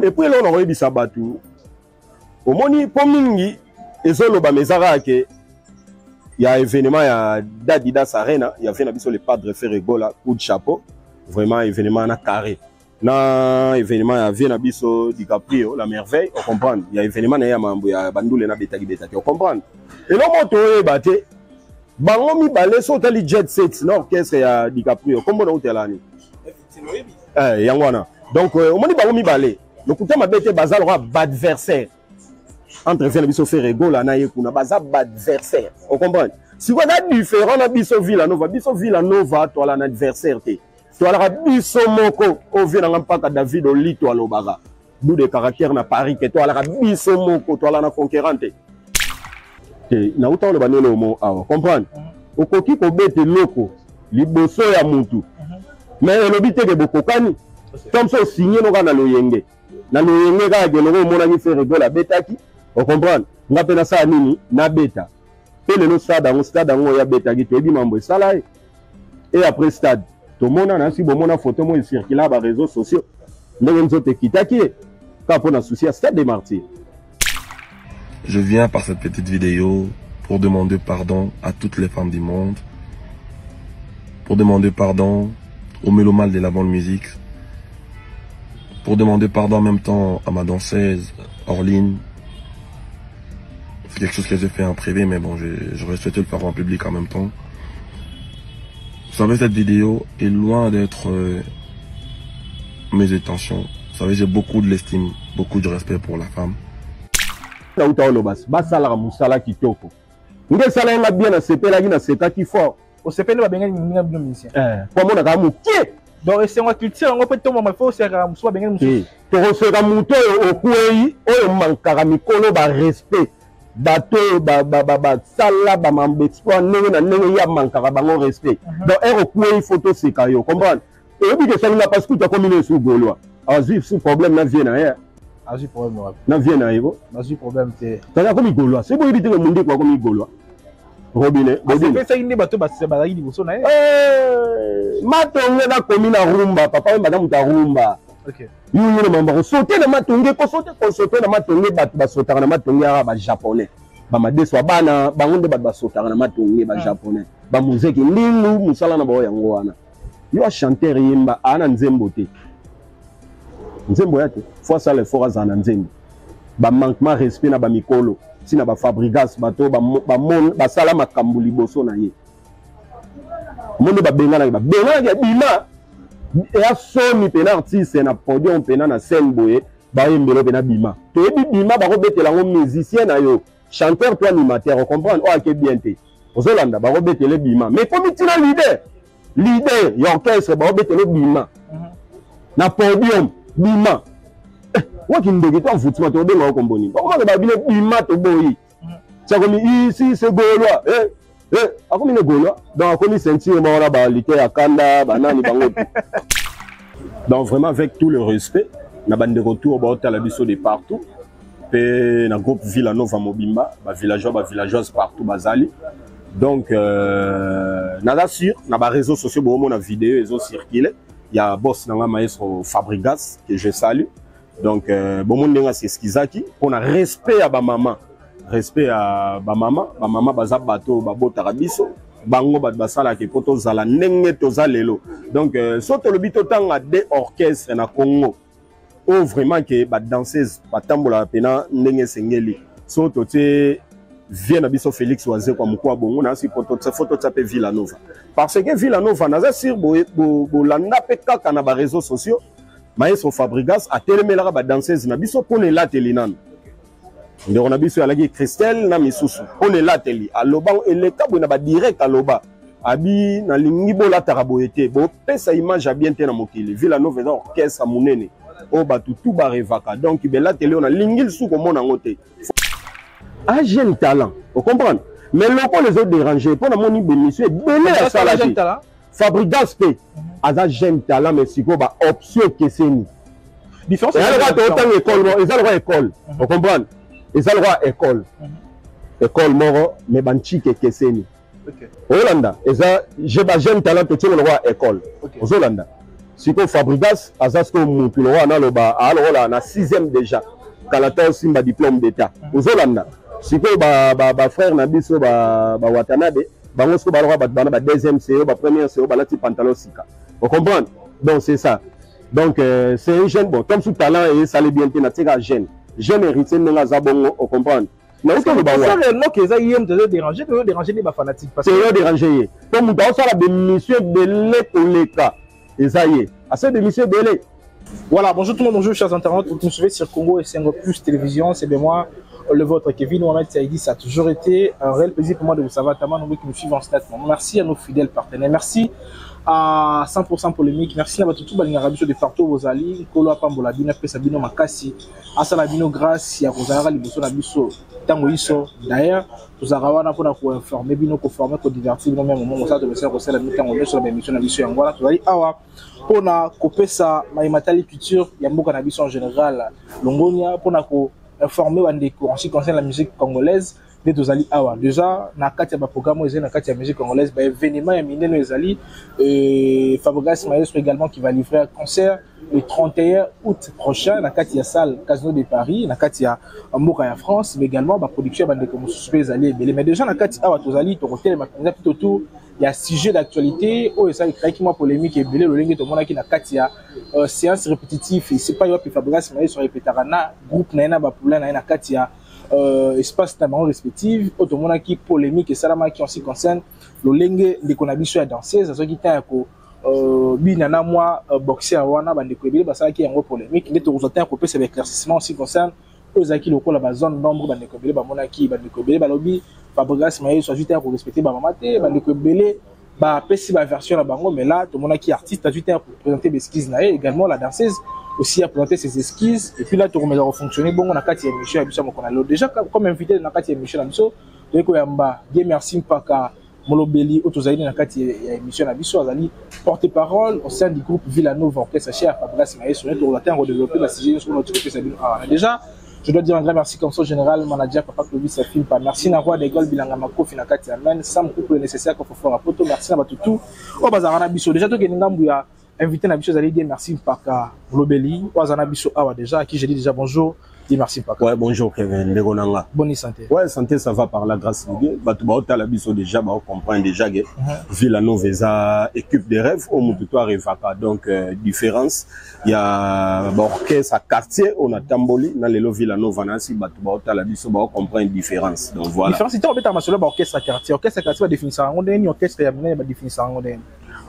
Et puis là, on a eu Sabatu. Au moni, pour mingi, et solo bamezara que il y a un événement, il y a d'Adidas Arena, il y a fait le padre Ferrego là, coup de chapeau, vraiment événement na carré. Na événement il y a Nabiso DiCaprio, la merveille, on comprend. Il y a événement il y a mambo, il y a Bandoule na Betagi, on comprend. Et là on tourne batté, bango mi balé sur tali jet set, non qu'est-ce qu'il y a DiCaprio, comment on est là ni? Yangwana. Donc au moni bango mi balé, le coup de ma bête bazal roi adversaire. Entre Ferrego Ferrego là na yekuna bazal adversaire, on comprend. Si on a différent na biso Villanova, toi là adversaire té. Toi là biso moko au vient na mpaka David Olito alobaga. D'où des caractères na Paris que toi là biso moko toi là na conquérante. Té na uta le banelo mo awa, comprendre. Okoki ko bete loko liboso ya mutu. Mais le bité ke bokokani. Comme ça signé no kana loyenge. Na loyenge ka ke no mona ni Ferrego la betaki. On comprend. Ngapena sa nini na beta. Et le stade ya beta qui te dit mambo sala et après stade tout le monde a si bon mon photo moi circule sur les réseaux sociaux nous te kitaki quand on a souci à stade des martyrs. Je viens par cette petite vidéo pour demander pardon à toutes les femmes du monde, pour demander pardon aux mélomanes de la bonne musique, pour demander pardon en même temps à ma danseuse Orline. C'est quelque chose que j'ai fait en privé, mais bon, j'aurais souhaité le faire en public en même temps. Vous savez, cette vidéo est loin d'être mes intentions. Vous savez, j'ai beaucoup de l'estime, beaucoup de respect pour la femme. Donc, c'est moi qui tire, on peut tomber, il faut faire un soit bien. Respect. Bateau, sala, exploit, ya mankara, bango respect. Donc, il photo, c'est kayo, comprendre. Et puis, que ça n'a pas ce que tu as combiné sous Gaulois. Azif, sous problème, n'a vient à Azif, problème, n'a vient à Ego. Azif, problème, c'est. T'as comme Gaulois. C'est bon, il dit que le monde est comme Gaulois. Robinet. C'est ça, il n'est pas tout, c'est pas il dit, Matonge na commune à Rumba, papa et madame ta Rumba. Ok. Nous mambo sauter na matonge ko sauter na matonge ba sauter na matonge ba japonais. Ba madeswa bana bangonde ba sauter na matonge ba japonais. Ba muziki ndingu musala na ba yango wana. Yo a chanter yimba ana nzembo te. Nzembo yate. Fois ça les foras za nzembo. Ba manquement respect na ba mikolo. Sina ba fabrigas bato ba sala makambu liboso na ye. Monde ba benga na ba bima et a somi pena artiste na podium pena na scène boye ba yembelo pena bima to yebi bima ba robetela ngo musicien na yo chanteur toi animateur on comprend o ake bien te ozolanda ba robetele bima mais comme tina leader y'orchestre ba robetele bima na podium bima wa kindoki to mfutima to benga ko mboni ba ko ba bile bima to boyi ça comme ici c'est Gaulois a comme une Gaulois donc comme ceinture là ba lité à kanda banani bango. Donc vraiment avec tout le respect na bande retour ba hôtel biso de partout pe na groupe Villanova Mobimba ba villageoise partout bazali. Donc nada sûr na ba réseaux sociaux bo mon vidéo ils ont circulé. Il y a boss na maestro Fabrigas que je salue. Donc bon monde nga c'est skizaki on a respect à ba maman. Respect à ba maman baza bato babo tarabiso bango bat basala ke poto zala nenge toza lelo. Donc soto le bito tanga de orchestre na Congo o vraiment que ba danseuse batambola pena nenge sengeli soto te vient na biso Félix Oise kwa mukwa bongo na si poto tsa photo tsa pe Villanova parce que Villanova naza sur bo landa pe kaka na ba réseaux sociaux maestro Fabrigas a telemela ba danseuse na biso pour ne latelinana. On a biso alagi Christelle na misusu on est là teli aloba ele kabo na ba direct aloba abi na lingi bola taraboyete bo pesa image bien te na mokili Villanova za orchestre munene o batu tout ba revaka donc bela teli on a lingil sou ko mona ngote un jeune talent vous comprenez mais loko les autres dérangés pour na moni bémission belé à ça la Fabrigas pe aza jeune talent mais siko ba option keseni différence c'est autant école ils ont école vous comprenez. Et ça le roi école. École moro mais banchi keseni. Holanda, et ça j'ai pas jeune talent que tu le roi école. Holanda. siko Fabregas azasko mutulo wana loba alors na 6e déjà Kalata Simba diplôme d'état ozolanda siko ba frère na biso ba Watanabe bango siko ba ba deuxième CO ba première CO ba lati pantalon sika vous comprenez donc c'est ça donc c'est un jeune bon comme sous talent et ça les bien na tika jeune héritier nga zabongo vous comprenez mais est-ce que le bawa ça le que ça yem te déranger les fanatiques parce que c'est déranger comme dans ça la monsieur belé koleka esaye assez de monsieur belé. Voilà, bonjour tout le monde, bonjour chers internautes, vous nous suivez sur Congo et Sengo Plus Télévision, c'est bien moi, le vôtre Kevin Mohamed Saïdi. Ça a toujours été un réel plaisir pour moi de vous savoir, tellement nombreux qui nous suivent en statement. Merci à nos fidèles partenaires, merci à 100% polémique, merci à votre tout balingarabisho de partout vos alliés, Kolo Apambola Bina Pesabino Makasi, Asalabino Grâce, Yakozara Liboso Nabiso, Tango Iso, d'ailleurs, nous avons pour informer, Bino conformer, pour divertir, nous même au moment où ça, de monsieur Rossel, la mi-temps, on est sur la émission Nabiso Yangola, tout allez, awa, pour na couper ça, ma matali culture, Yambo Nabiso en général, Longonia, pour na informer, en ce qui concerne la musique congolaise, Tozali awa déjà na kati ya ba programme ezali na kati ya musique congolaise ba événement ya minene ezali Fabregas Maestro également qui va livrer un concert le 31 août prochain na kati ya salle Casino de Paris na kati ya mboka ya France mais également ba production ba ndeko mosusu ezali ebele mais déjà na kati awa tozali to hotel makanza plutôt tout il y a sujet d'actualité o ezali créé qui moi polémique ebele lolenge to mona ki na kati ya séance répétitive et c'est pas yo Fabregas Maestro répétera na groupe na ba problème na kati ya espace tabac respectif automona qui polémique et salama qui en ce qui concerne le lengue de konabiso ya danseuse azo qui ta ko binana moi boxer wana bande ko ebele basala qui yango polémique ndeto kozota ko pesa éclaircissement en ce qui concerne ozaki lokola ba zone nombre bande ko ebele ba mona ki bande ko ebele balobi Fabregas Maestro ajouté à respecter ba mamate bande ko ebele ba pesi ba version na bango mais là tout mona qui artiste ajouté à présenter des esquisses na également la danseuse aussi à présenter ses esquisses et puis là tout remettre à fonctionner bon on a quatre émissions à Mokona déjà comme invité dans quatre émissions Biso de ko yamba Dieu merci mpaka Molobeli autozaini na quatre émissions à Biso azali porte-parole au sein du groupe Villanova Orchestre cher Fabregas Maestro on a redévelopper la sujet sur notre côté Sabino déjà je dois dire un grand merci comme ça général manager Papa Clovis ça filme pas merci na roi des Gaules bilanga makofi na quatre amen sam couple nécessaire qu'on faut faire à poto merci na batutu au bazarana Biso déjà to keningambu ya invité na biso allez dire merci Mpaka Lobeli Wazana biso awa déjà à qui j'ai dit déjà bonjour dis merci Mpaka. Ouais bonjour Kevin Legonanga. Bonne santé. Ouais santé ça va par la grâce de Dieu. Batu ba otala biso déjà ba comprendre déjà que Villanova eza équipe de rêve au mututo revaka donc différence il y a orchestre à quartier on a Tamboli dans les Villanova nasi batu ba otala biso ba comprendre différence donc voilà. Différence c'est on beta masolo ba orchestre à quartier ba définir en ndeni orchestre ya mine ba définir en ndeni.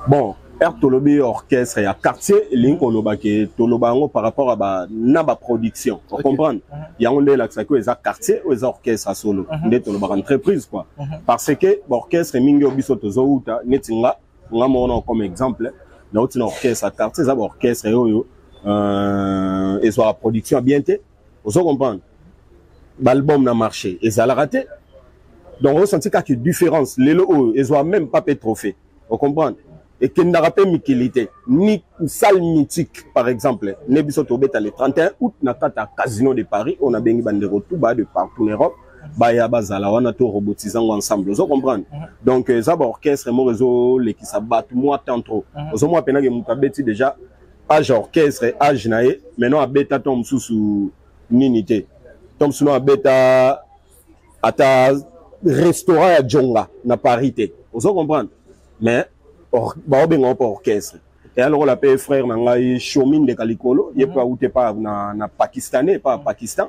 Bon Tolobi orchestre et à quartier link olobake tolobango par rapport à ba production vous comprenez il y a on est là que ça que les quartier ou les orchestres à solo ndé toloba entreprise quoi parce que orchestre mingi obiso tozo uta netinga ngamona comme exemple na utina orchestre à quartier ça orchestre yo et soit production bien té vous comprenez l'album n'a marché et ça l'a raté donc on senti qu'il y a une différence les lo et soit même pas trophée vous comprenez et qu'il n'a pas Mikilité, ni une salle mythique, par exemple. Nebiso Tobeta le 31 août, na kata Casino de Paris, on a bengi bandero tout bas de partout en Europe. Baya bazala, on a tout robotisé ensemble. Vous comprenez? Donc, ça va orchestre, mon réseau, les qui s'abattent, moi, tant trop. Vous moi, pena que moutabeti déjà, âge orchestre, âge nae, maintenant, à bêta tombe sous ninité. Tombe sous à bêta, à ta restaurant à Djonga, na parité. Vous comprenez? Mais, orchestre et alors la paix frère nangai Chomin de Kalikolo il peut outé pas na pakistanais pas Pakistan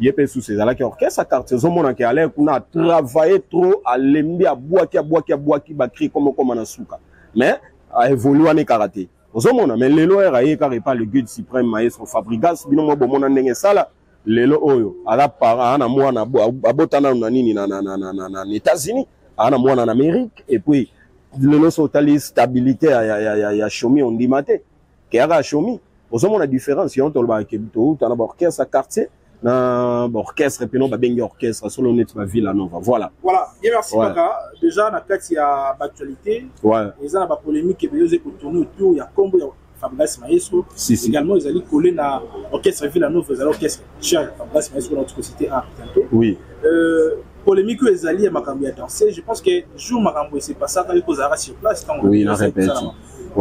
il peut sous ces là qui orchestre à quartier zomona qui allait qu'on a travaillé trop à lembi à boaki bakri comme na suka mais a évolué en karaté zomona mais lelo eraye car pas le guide suprême maestro Fabregas bino mo bomona ndenge sala lelo oyo ala para na mwana abotana na nini na États-Unis ana mwana en Amérique et puis le nom totali stabilité ya chomi on dit maté qui a chomi aux hommes on a différence on tolba ke to na orchestre à quartier na orchestre puis non ba bengi orchestre sur le net ma Villanova voilà bien merci Mpaka déjà na kati ya actualité ouais ils ont ba polémique et ils ont tourné autour il y a combo ya Fabregas Maestro également ils allaient coller na orchestre Villanova ils orchestre cher Fabregas Maestro notre cité à bientôt oui polémique que les alliés Makambi a dansé, je pense que jour Makambi c'est pas ça quand il pose sur place quand oui, on répète.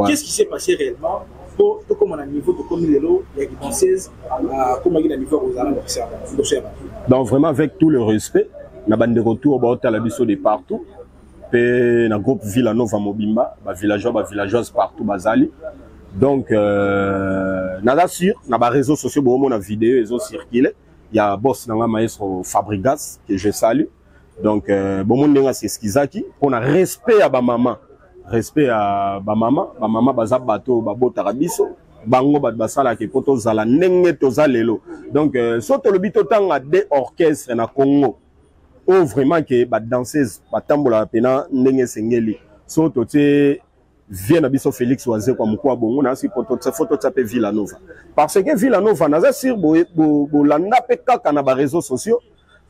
Qu'est-ce qui s'est passé réellement? pour tout comme on a niveau de comme l'élo il y a qui danseuse comme il y a niveau aux armes donc vraiment avec tout le respect na bande de retour ba hôtel biso de partout pe na groupe Villanova Mobimba ba villageoises partout bazali donc nada sûr na ba réseaux sociaux bo na vidéo ils ont circulé il y a boss na maestro Fabrigas que je salue donc bon monde nga c'est skizaki on a respect à ba maman baza bato babotaka biso bango bat basala ke poto zala ndenge toza lelo donc soto lobito tanga de orchestre na Congo o vraiment que ba danseuse batambola pena ndenge sengeli soto te vient na biso Félix Oazé kwa mukwa bongo na si poto tsa photo tsa pe Villanova parce que Villanova naza sur bo landa pe kaka na ba réseaux sociaux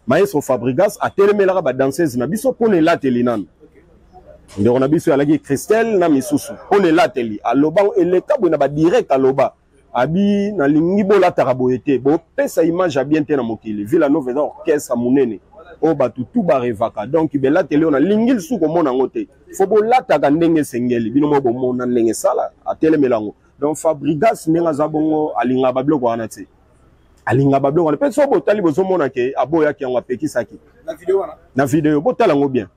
maestro Fabrigas a telemela ba danseuse na biso pone la telinana donc on a biso alaki Christelle na misusu on est là teli aloba eleka bona ba direct aloba abi na lingi bola taraboyete bo pesa image a bien te na mokili Villanova orchestre munene o batu tout ba revaka donc be la teli on a lingi su ko mona ngote fo bo lata ka ndenge sengeli bino mo bo mona ndenge sala a telemelango donc Fabrigas nenga za bongo alinga ba bloko wana te alinga ba bloko wana pe so bo tali bozo mona ke aboya ki ngwa pekisaki na vidéo bo tala ngo bien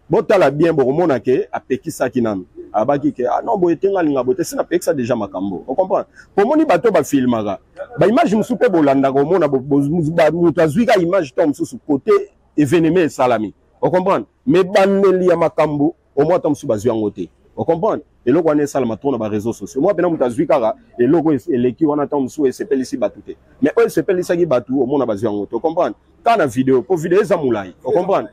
botala bien boromona ke apekisaki nanu abaki ke ah non boyetenga linga bote sina pekisa déjà makambo on comprend pour moni bato ba filmaka ba image musu pe bolanda ko mona mutu azwika image tom musu côté événement salami on comprend mais baneli ya makambo au moins tom musu bazwi ngote on comprend eloko wana salama tourna ba réseaux sociaux moi bena mutu azwika eloko eleki wana tom musu esepelisi batute mais o esepelisaki batu au moins bazwi ngote on comprend kana vidéo pour vidéo za mulai on comprend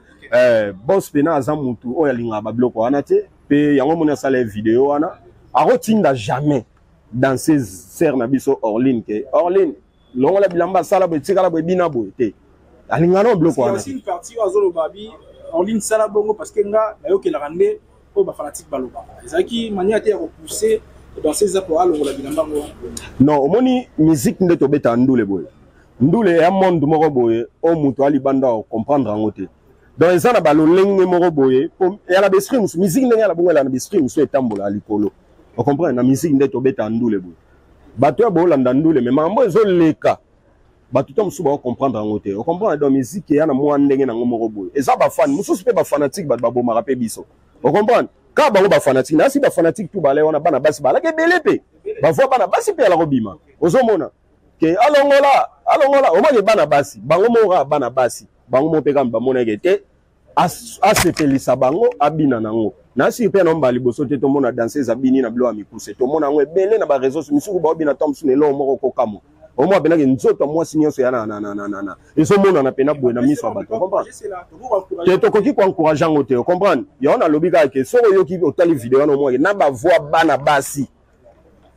boss pena azamutu oya linga ba bloko wana te pe yango mona sala vidéo wana arotinda jamais dans ces serre na biso Orline ke Orline longo la bilamba sala bo tika la bo bina bo te alinga no bloko wana c'est une partie azolo babi Orline sala bongo parce que nga na yo ke la rande o ba fanatique baloba ezaki mania te ya repousser dans ces apports longo la bilamba ngo non omoni musique ndeto beta ndule boye ndule ya monde moko boye o muto ali banda comprendre ngote donc ezana balolenge moko boye ya la bestream musique ndenge la bongo la bestream so etambola likolo on comprend na musique ndeto beta ndule boye bato ya bolanda ndule mais mambo ezoleka bato to musu ba comprendre ngote on comprend donc musique ya na mwa ndenge na moko boye eza ba fan musu pe ba fanatique ba bomaka pe biso on comprend ka bango ba fanatique na si ba fanatique tout balé wana bana basi bala ke belepe ba vo bana basi pe la robima ozomona ke alongola o ma ke bana basi bango mora bana basi bango mo pe kamba mona ke asepelisa bango abina nango na si pe na mbali boso te to mona danseuse abini na blo amikuse to mona ngo ebele na ba réseaux misuku ba obina tom sunelo moko kokamo o mo bena ke nzoto mwasi nyonso ya na eso mona na pena bwe na miso bato comprendre te to koki ko encourager ngote o comprendre ya ona lobika ke so yoki otali vidéo na mo na ba voix bana basi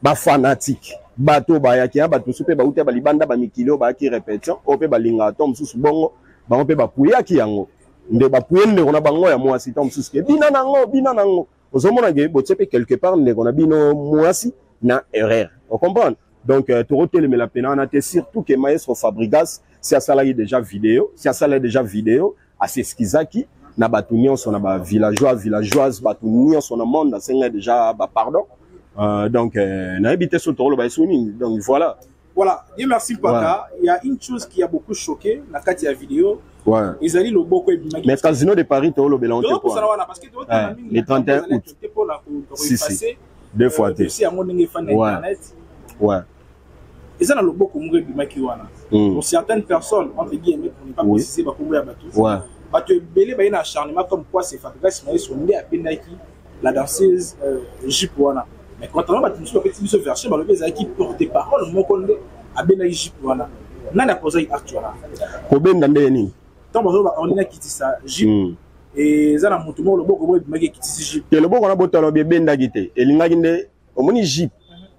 ba fanatique bato ba yaki ya bato supe ba uta ba libanda ba mikilo ba ki répétition o pe ba linga tom susu bongo ba pe ba puyaki yango nde ba puyende kona bango ya mwasi tom susu ke bina nango ozomona ke botepe quelque part nde kona bino mwasi na erreur on comprend donc toroteleme la pena na te surtout que maestro Fabrigas si asala déjà vidéo a s'eskizaki na batu nyonso na ba villageoises batu nyonso na monde asenga déjà ba pardon donc na habité sur toro ba soni donc voilà Dieu merci Paka. Il y a une chose qui a beaucoup choqué la Katia vidéo. Ouais. Ils allaient le beaucoup. Mais Casino de Paris, tu as le bélanté pour parce que le 31 août. Si. Deux fois. Ouais. Ils ont le beaucoup mourir du makiwana. Pour certaines personnes, entre guillemets, pour ne pas préciser, bah pour bateau. Ouais. Bah tu belé bah il y a un acharnement comme quoi c'est Fabrigas mais ils sont nés à Penaki, la danseuse Jipoana. Mais quand on va te dire que tu veux verser, bah le gars qui porte des paroles, mon collègue à Penaki Jipoana. Nana posé actuellement. Combien d'années ni? Tant on a quitté ça Jip. Et ça na mutumo le beaucoup moi maki quitté Jip. Que le beaucoup on a botalo bébé ndagité. Elinga ginde omoni Jip.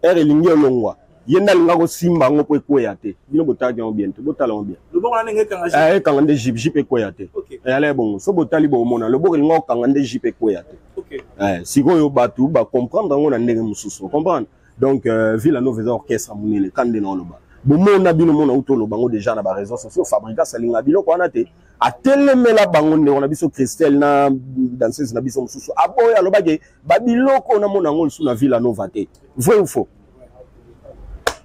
Er elingi olongwa. Yenda linga ko simba ngo po kweyate. Bino botaki on bien, botalo bien. Le beaucoup on a ngé kanga Jip. Kanga Jip kweyate. OK. Et allez bon, so botali bo mona. Le beaucoup linga kanga Jip kweyate. OK. Sikoyo batu ba comprendre ngo na ndenge mususu. Comprendre? Donc Villanova orchestre munele kande na loba. Bomona bino mona utolo bango déjà na ba réseaux sociaux Fabrigas alinga biloko wana te atelemela bango nde on a biso Christelle na danseuse na biso mususu aboya lobake ba biloko na mona ngol su na Villanova te vrai ou faux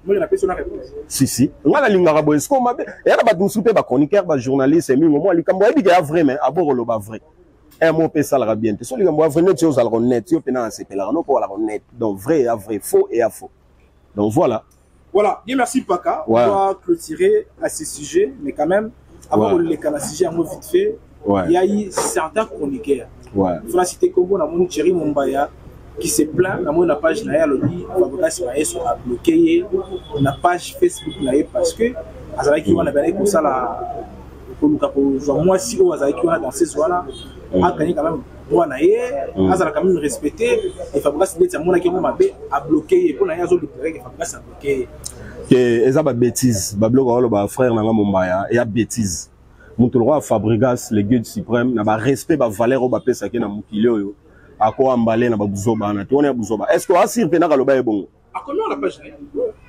Moi, je n'ai pas réponse. Si. On a la ligne arabe. Est-ce qu'on m'a dit, il y a des souper, des chroniqueurs, des journalistes, et même moi, les Cambodgiens, il y a vrai, mais à bord, le bas vrai. Et moi, on ça la bien. Si les Cambodgiens vrai, net, ils ont net, ils ont pénal, c'est pénal, non, pour la net. Donc, vrai et à vrai, faux et à faux. Donc, voilà. Voilà. Bien, merci, Paka. Ouais. On va clôturer à ces sujets, mais quand même, avant de les canaliser un mot vite fait, il y a eu certains chroniqueurs. Ouais. Il faut citer Congo, on a mon Thierry Mumbaya, qui se plaint, dans la page Naya, le dit, Fabrice a bloqué la page Facebook Naya parce que, Azalaki, on a bien comme ça, moi, si on a dans ces soirs-là, on a gagné quand même, moi, Azalaki quand même respecté, et Fabrice a bloqué, et pour Naya, Fabrice a bloqué. Et ça, bêtise. Bablo, frère, Nanga Mumbaya, et y a bêtise. Mon roi Fabrigas, le guide suprême, n'a pas respect, valeur au bapé, ça qui est dans mon kilo. À quoi emballer na babuzoba na tourner buzoba. Est-ce que asir pena kaloba est bon? À combien on la page?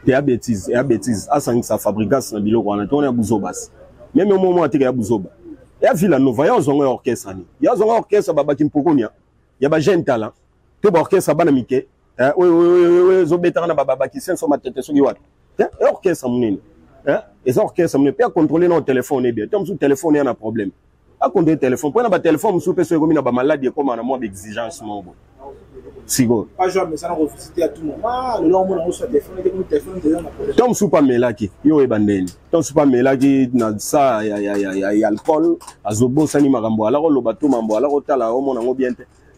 Et à bêtise, à sang sa Fabrigas na biloko na tourner buzobas. Même au moment où tu es à buzoba. Et à Villa Nova, il y a un orchestre. Il y a un orchestre baba kimpokonia. Il y a ba jeune talent. Tu as orchestre banamike. Oui, zobeta na baba qui sent sur ma tête sur giwat. Orchestre monene. Et orchestre monene peut contrôler nos téléphones bien. Comme sur téléphone il y a un problème. À compter le téléphone, pour un téléphone, je suis sûr que je maladie comme un mois d'exigence. Si go. Pas jouer, mais ça n'a refusé à tout moment. Le long, on a reçu le téléphone, Tom Soupa Melaki, yo e bandeni. Tom Soupa Melaki, na ça, il y a alcool, azobo sani magambo, alors le bateau mambo, alors otala, on a bien.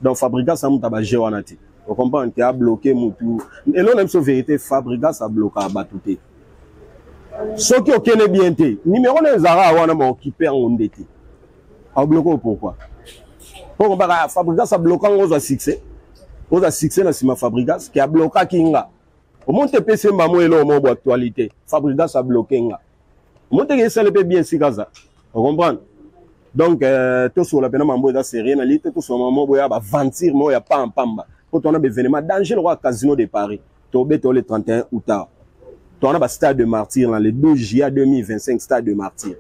Donc Fabrigas a mouta bagé wanati. On comprend qu'il a bloqué moutou. Et l'on aime sa vérité, Fabrigas a bloqué à batouté. Ce qui est bien été, numéro 1 Zara wana ma occupé en ondete. A bloqué pourquoi? Pour Fabrigas a bloqué en succès. On a succès dans Sima Fabrigas qui a bloqué Kinga. Au monde PC Mamo et l'homme en actualité. Fabrigas a bloqué Kinga. Au monde que ça le peut bien si Gaza. Vous comprenez? Donc, tout sur la peine Mambo est assez réalité, tout sur Mambo est à ventir, moi, il n'y a pas un pamba. Quand on a des événements, danger le roi Casino de Paris. Tobé, le 31 août. Tu as un stade de martyr, le 12 juillet 2025, stade de martyr.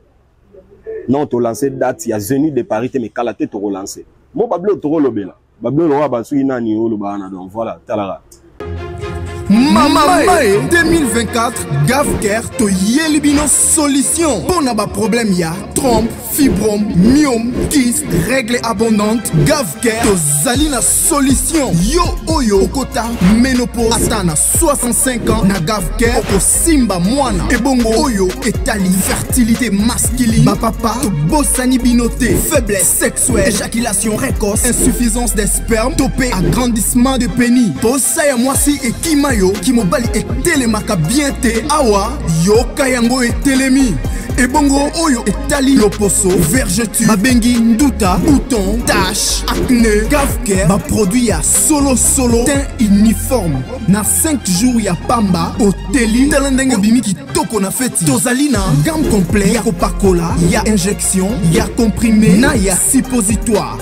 Non, tu as lancé date, il y a Zénith de Paris, mais Kalaté, tu as relancé. Moi, Bablo, tu as relancé. Bablo, le roi, donc voilà, talara. Mama 2024 Gavker to Yelibino solution. Bon aba problème ya trompe, fibrome, myome, kyste, règle abondante. Gavker to Zalina solution. Yo oyo okota ménopause atana 65 ans na Gavker oko simba mwana. Ebongo oyo etali fertilité masculine. Ba papa to bosani binoté, faiblesse sexuelle, éjaculation précoce, insuffisance des spermes, topé agrandissement de pénis. Posaya mwasi et kimayo Kimobali et télémaka bien te awa yoka yango et télémi ebongo oyo etali loposo vergeture babengi nduta bouton tache acné Gavker ba produit ya solo teint uniforme na 5 jours ya pamba oteli talendenge bimi kitoko na feti tozali na gamme complet ya kopakola ya injection ya comprimé na ya suppositoire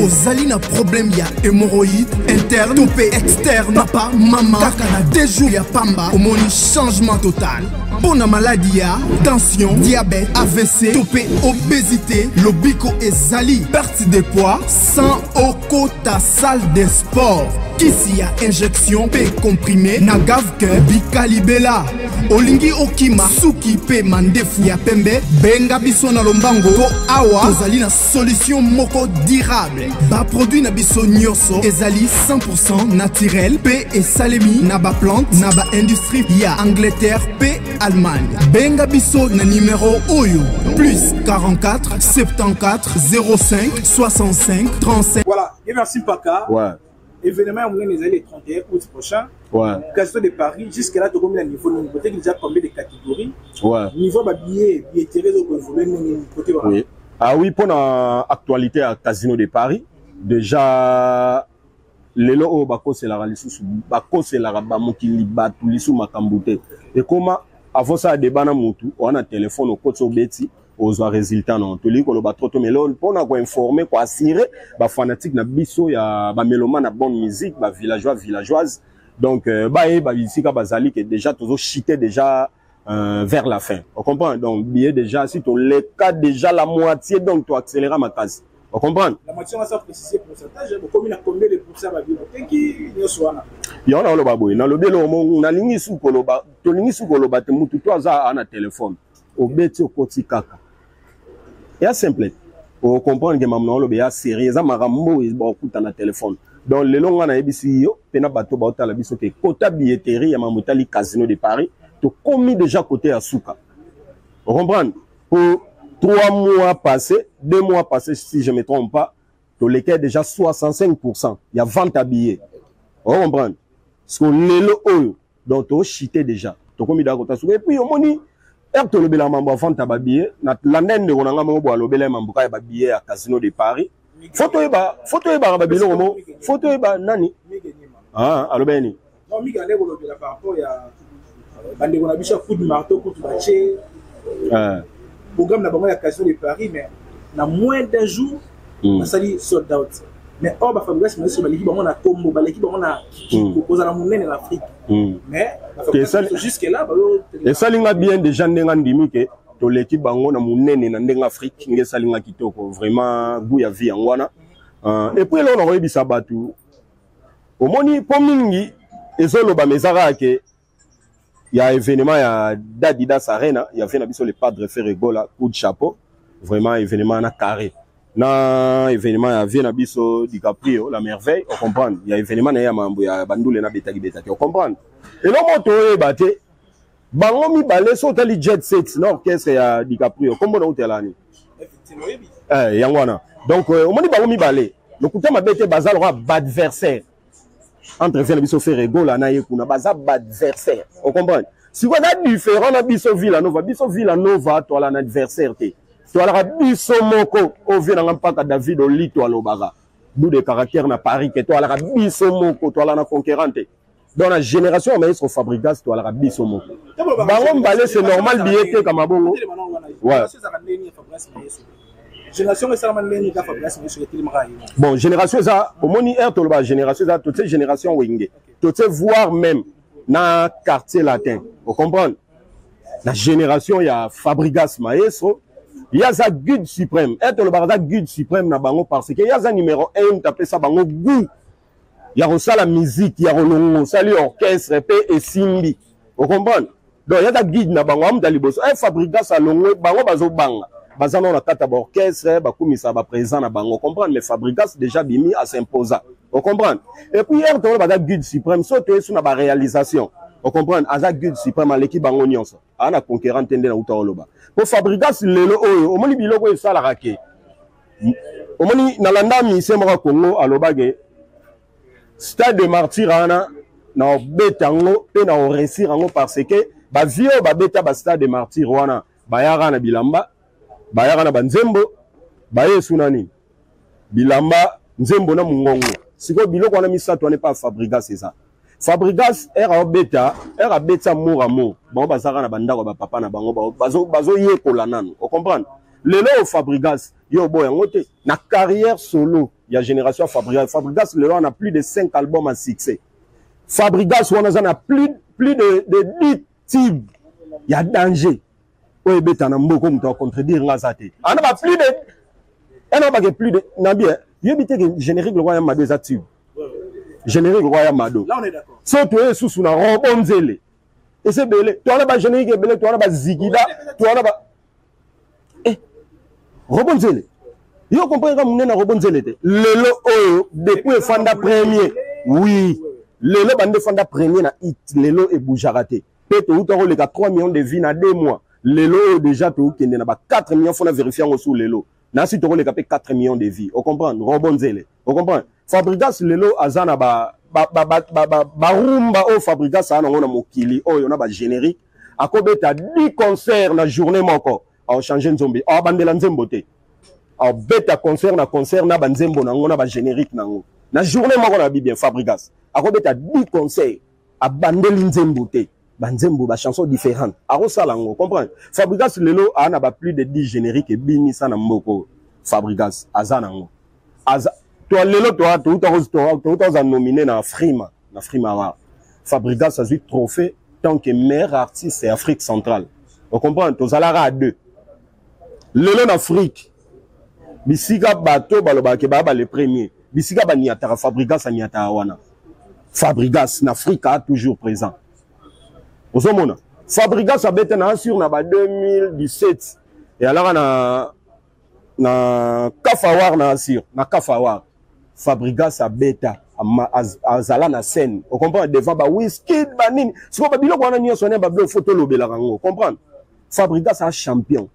ozali na problème ya hémorroïde interne topé externe papa mama kaka na 2 jours ya pamba omoni changement total. Pour la maladie, tension, diabète, AVC, topé, obésité, lobico et zali, perte de poids, sans oko ta salle de sport. Kisi ya injection, P comprimé, na Gavker, Bicalibela, Olingi Okima, Suki P mandefu ya pembe, Benga biso na lombango, to awa, tozali na solution moko durable. Ba produit na biso nyoso, ezali 100% naturel, P et salemi, na ba plante, na ba industrie, ya Angleterre, P Allemagne. Benga biso na numéro Oyo, plus 44 74 05 65 35. Voilà, et merci Paka. Ouais. Événement, on les allés le 31 août prochain. Ouais. Casino de Paris, jusqu'à là, tu as combien de niveaux? Peut-être déjà combien de catégories? Ouais. Niveau billet, billetterie, oui. Ah oui, pour l'actualité à Casino de Paris, déjà, les lots bako c'est la ralissus, bako c'est la rabamokili batu lisu makambute. Et comment, avant ça, des banamutu, on a un téléphone au côté au beti. Aux résultats non toli ko lo ba trop mais là pour na ko informer ko assurer ba fanatique na biso ya ba mélomane na bonne musique ba villageoise donc ba ici ka bazali que déjà toujours chité déjà vers la fin on comprend donc billet déjà si tu le cas déjà la moitié donc tu accélérer ma case Vous comprenez? La moitié, on va préciser pour pourcentage. Combien de pourcents va vivre? Qui est ce soir? Il y a un baboy. Dans le bélo, on a ligné sous Koloba. Tu lignes sous Koloba, tu moutou toi à un téléphone. Au bête au côté kaka. Il y a simple. Vous comprenez que maman le béa sérieux. Ça m'a rambo et beaucoup dans le téléphone. Donc les longs on a ébici yo. Pena bateau bateau la biso que quota billetterie à mamutali casino de Paris. Tu commis déjà côté à Souka. Vous comprenez? Pour 3 mois passés, 2 mois passés, si je ne me trompe pas, tu l'étais déjà 65%. Il y a 20 à billets. Vous comprenez? Parce que les donc tu as chité déjà. Tu as commis d'accord. Et puis, on dit, tu as le mambo avant ta billet. La naine de Ronanga Mambo a le bel mambo a billet à Casino de Paris. Photo eba babilo photo eba nani? Ah, alo beni. Non, mi gane bolo bila par rapport ya bande on a bicha coup de marteau pour matcher. Programme na bango ya Casino de Paris mais na moins d'un jour on sali sold out. Mais or ba Fabrice mais sur l'équipe bango na Combo, ba l'équipe bango na cause la monnaie en Afrique. Mais jusque là et ça linga bien déjà ndenga ndimi ke to l'équipe bango na monene na ndenga Afrique nge salinga kitoko vraiment goût ya vie ngwana. Et puis là on a rebisa batu. Omoni pomingi ezolo ba mezara ke il y a événement ya d'Adidas Arena, il y avait le padre Ferrego là, coup de chapeau, vraiment événement na carré. Na événement ya vient biso DiCaprio, la merveille, on comprend. Il y a événement na ya mambo ya bandoule na betaki, on comprend. Et là moto e baté bango mi balé so tali jet set na orchestre ya DiCaprio, comment on telani. Yangwana. Donc on dit bango mi balé. Le coup ma bête bazal aura adversaire. Entre Biso Ferrego la na yekuna baza adversaire. On comprend? Si on a différent na Biso Villanova toi la adversaire té. Toi la Biso moko au vient na mpaka David Olito alobara. Bout de caractère na Paris que toi la Biso moko toi la na conquérante. Dans la génération maître Fabrigas toi la Biso moko. Bango balé c'est normal billet comme bongo. Ouais. Génération bon, génération ça, au moni air toloba génération ça, toutes ces générations wingé. Toutes ces voire même dans quartier latin. Vous comprenez? La génération il y a Fabrigas Maestro, il y a ça guide suprême. Air toloba ça guide suprême na bango parce que il y a ça numéro 1 taper ça bango goût. Il y a ça la musique, il y a rolongo, ça l'orchestre et simbi. Vous comprenez? Donc il y a ça guide na bango am daliboso. Fabrigas a longo bango bazo banga. Bazano na kata orchestre ba kumisa ba présent na bango comprendre mais Fabrigas déjà bimi à s'imposer on comprend et puis hier to ba guide suprême sauter sur na ba réalisation on comprend aza guide suprême à l'équipe bango nyonso ana conquérant tende na utoloba pour Fabrigas lelo oyo omoni biloko esala rake omoni na landa mi semba Congo alobage stade de martyr ana na betango pe na réussir ngo parce que ba vio ba beta ba stade de martyr wana ba yara na bilamba bayaka na banzembo baye sunani bilamba nzembo na mungongo siko biloko wana misato ane pa Fabrigas c'est ça Fabrigas era beta mouramo bon bazaka na bandako ba papa na bango bazo yekola nanu on comprend lelo Fabrigas yo boya ngote na carrière solo ya génération Fabrigas lelo on a plus de 5 albums à succès Fabrigas on a plus de 10 tubes il y a danger. Oui, beta na mboko muto contredire ngazate. Ana ba plus de ana ba plus de nabi yebite que générique le roi Mado ezatube. Générique le roi Mado. Là on est d'accord. So to sous na robonzele. Et c'est belé. To ana ba générique belé, to ana ba zigida, to ana ba robonzele. Yo comprend comme munena robonzele te. Lelo oyo depuis fanda premier. Oui. Lelo bande fanda premier na hit, lelo e boujarate. Peut-être ou le 3 millions de vies na 2 mois. Lelo déjà tout qui n'a pas 4 millions faut vérifier en sous lelo na si to le capé 4 millions de vies on comprend robonzele on comprend Fabrigas lelo azana ba rumba o Fabrigas ana ngona mokili o yona ba générique akobeta 10 concerts na journée moko a changer nzombi a bandela nzembo te a beta concert na banzembo na ngona ba générique nango na journée moko na bien Fabrigas akobeta 10 concerts a bandeli nzembo te banzembo ba chansons différentes arosa lango comprends Fabrigas lelo ana ba plus de 10 génériques et bini sana mboko Fabrigas azanango aza toi lelo toi tout nominé na Frima wa Fabrigas a eu trophée tant que meilleur artiste et Afrique centrale on comprend tous alara à 2 lelo en Afrique bisika bato balobake baba le premier bisika baniataka Fabregas aniata wana Fabregas na Afrika toujours présent ozomona Fabregas abete na sur na ba 2017 et alors na Kafawar na assure na Kafawar Fabregas abeta azala na scène on comprend devant ba Wizkid banini siko ba biloko wana nyonso ne ba blo photo lobela rango comprendre Fabregas a champion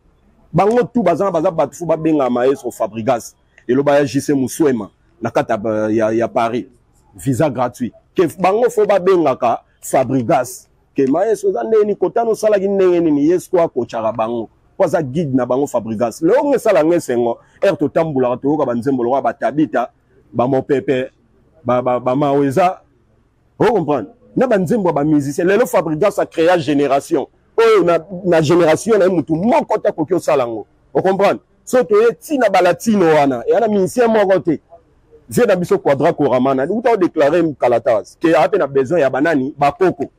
bango tout bazana batu fu ba benga maestro Fabregas et lo ba JC Muswema na kata ya Paris visa gratuit que bango fo ba benga ka Fabregas que maestro za ndeni kotano sala ki ndenge nini yesko akochara bango kwaza guide na bango Fabregas le onge sala ngesengo to tambula to ka banzembo lo ba tabita ba mopepe ba maweza vous comprenez na banzembo ba musicien le Fabregas a créé génération oh na génération na mutu moko ta kokyo salango vous comprenez so to eti na balatino wana et ana musicien moko te j'ai na biso quadra koramana ou ta déclarer Kalatas que a na besoin ya banani bakoko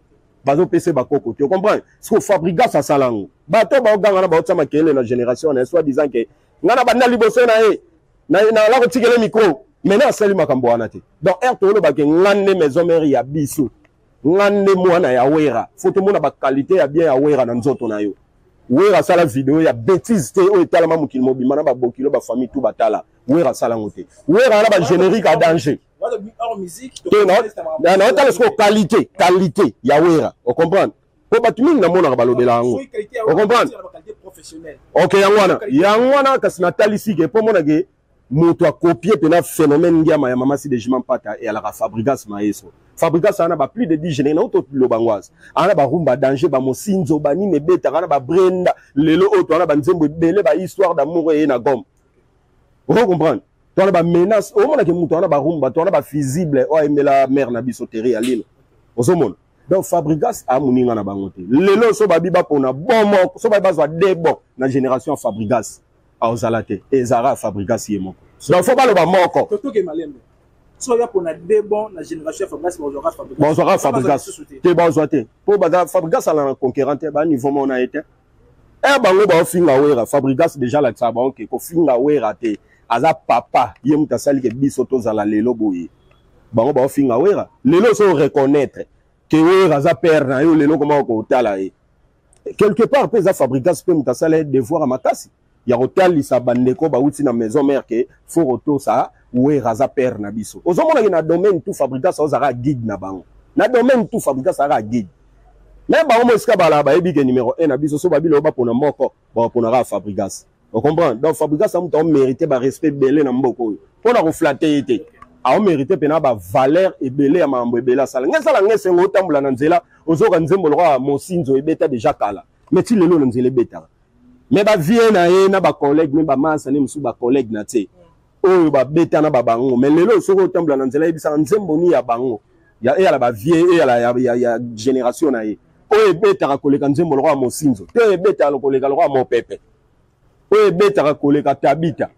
bazo pese bakoko tu comprends ce que Fabregas a salango bato ba oganga na ba otama kele na génération na soit disant que ngana banda liboso na la ko tikele micro maintenant sali makambo wana te donc to lo ba ke ngande maison mère ya biso ngande mwana ya wera photo mona ba qualité ya bien ya wera na nzoto na yo wera sala vidéo ya bêtise te o etalama mukili mobima na ba bokilo ba famille tout batala wera salango te wera na ba générique à danger hors musique na otala qualité ya wera on comprend po batuming na mona ba lobela ngo on comprend OK yangwana kasi na talisi ke po mona ke moto a copier pena phénomène ngama ya mama si de jiment pata et à la Fabregas maestro Fabregas ana ba plus de 10 génériques na auto lobangwazi ana ba rumba danger ba mosinzo bani ne beta ana ba brenda lelo auto ana ba nzembo belé ba histoire d'amour et na gom vous comprenez to ba menace o mona ke moto ana ba rumba to ana ba fusible o emela mère na bisoterie ya lilo ozomona donc Fabregas a muninga na bango te lelo so ba biba pona bon moko so ba bazwa debo na génération Fabregas aozalate et Zara Fabregas yemoko donc faut pas le ba moko toto ke malembe so ya pona debo na génération Fabregas bonjour Fabregas te bazwate po ba Fabregas ala conquérante ba niveau mona été bango ba finga wera Fabregas déjà la tsaba ke ko finga wera te aza papa yemuta sali ke biso to zala lelo boye bango ba finga wera lelo so reconnaître que wera za père na yo lelo comment ko tala quelque part pesa Fabregas pe muta sala devoir à makasi ya hotel sa bandeko ba uti na maison mère ke faut retour ça wera za père na biso ozomona ke na domaine tout Fabregas ozara guide na bango na domaine tout Fabregas ara guide mais ba mo ska bala ba ebi ke numéro 1 na biso so ba bilo ba pona moko ba pona ra Fabregas on comprend donc Fabregas a mérité ba respect belé na mboko pona ko flatter été a mérité pena ba valeur et belé ya mambo ebela sala ngesala ngesengo tambula na nzela ozoka nzembo lo mosinzo ebeta déjà kala mais ti lelo na nzela beta mais ba vie na ye na ba collègue mais ba masa ne musu ba collègue na te oyo ba beta na ba bango mais lelo soko tambula na nzela ebisa nzembo ni ya bango ya e ala ba vie e ala ya génération na ye oyo beta ka koleka nzembo lo mosinzo te beta lo koleka lo mo pepe oyo beta ka koleka tabita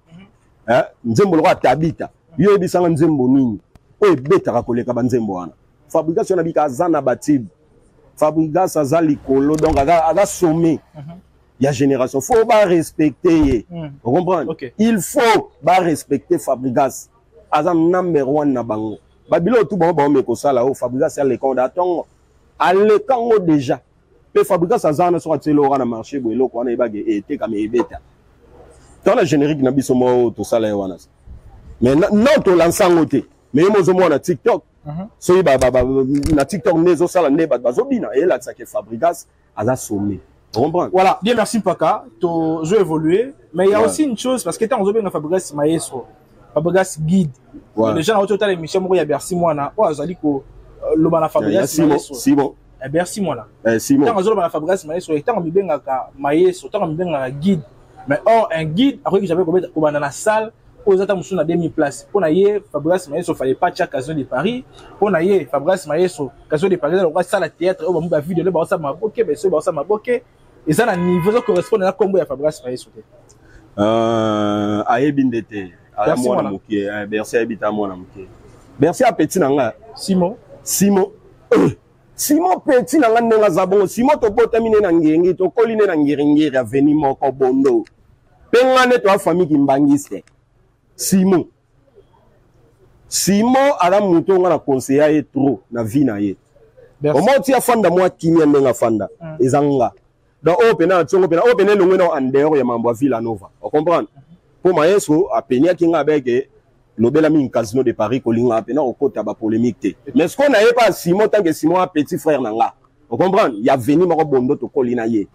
nzembo lo tabita yo ebisanga nzembo nini oyo beta ka koleka ba nzembo wana Fabregas na bika zana batib Fabregas aza likolo donc aga sommet ya génération faut pas respecter vous comprenez okay. Il faut pas respecter Fabregas aza number 1 na bango babilo tout bon me ko sala o Fabregas ya le condaton ale kango déjà pe Fabregas aza na so atelo na marché bo eloko wana ebage ete kama ebeta dans la générique na biso mo to sala wana mais non to lansango te mais mozo mo na TikTok so na TikTok nezo sala ne ba bazobina et là ça que Fabregas aza sommet. Voilà, bien merci Paka, to je évoluer, mais il y a aussi une chose parce que tant on a Fabregas maestro, Fabregas guide. Les gens autour de l'émission moi il y a Bercy moi na, oh azali ko lo bana Fabregas maestro. Simon. Bercy moi là. Simon. Tant on a bana Fabregas maestro, et tant on bibenga ka maestro, tant on bibenga guide. Mais or un guide après que j'avais ko bana na salle aux attentes sur 2000 places. Pour naïe Fabregas maestro fallait pas chaque occasion de Paris. Pour naïe Fabregas maestro occasion de Paris, on va salle théâtre, on va vidéo le ba ça m'a boqué, ben ça ba ça m'a boqué. Et ça, le niveau ça correspond à Congo et à Fabregas maestro. Aebindete. Merci moi moké. Merci habita moi moké. Merci à petit nanga. Simon. Simon petit nanga nanga zabongo. Simon to botamine na ngengi to koline na ngiringiri aveni moko bondo. Pengane to famille ki mbangiste. Simon ala muto nga na conseiller ye trop na vie na ye. Au moins tu afanda moi kimia ndenga fanda ezanga. Donc o pena tsongo pena o pena longwe na en dehors ya mambo Villanova. On comprend? Pour mayeso a penia kinga beke lobela mi casino de Paris kolinga pena o kota ba polémique te. Mais ce qu'on n'avait pas Simon tant que Simon a petit frère nanga. On comprend? Il y a venu mako bondo to kolina ye.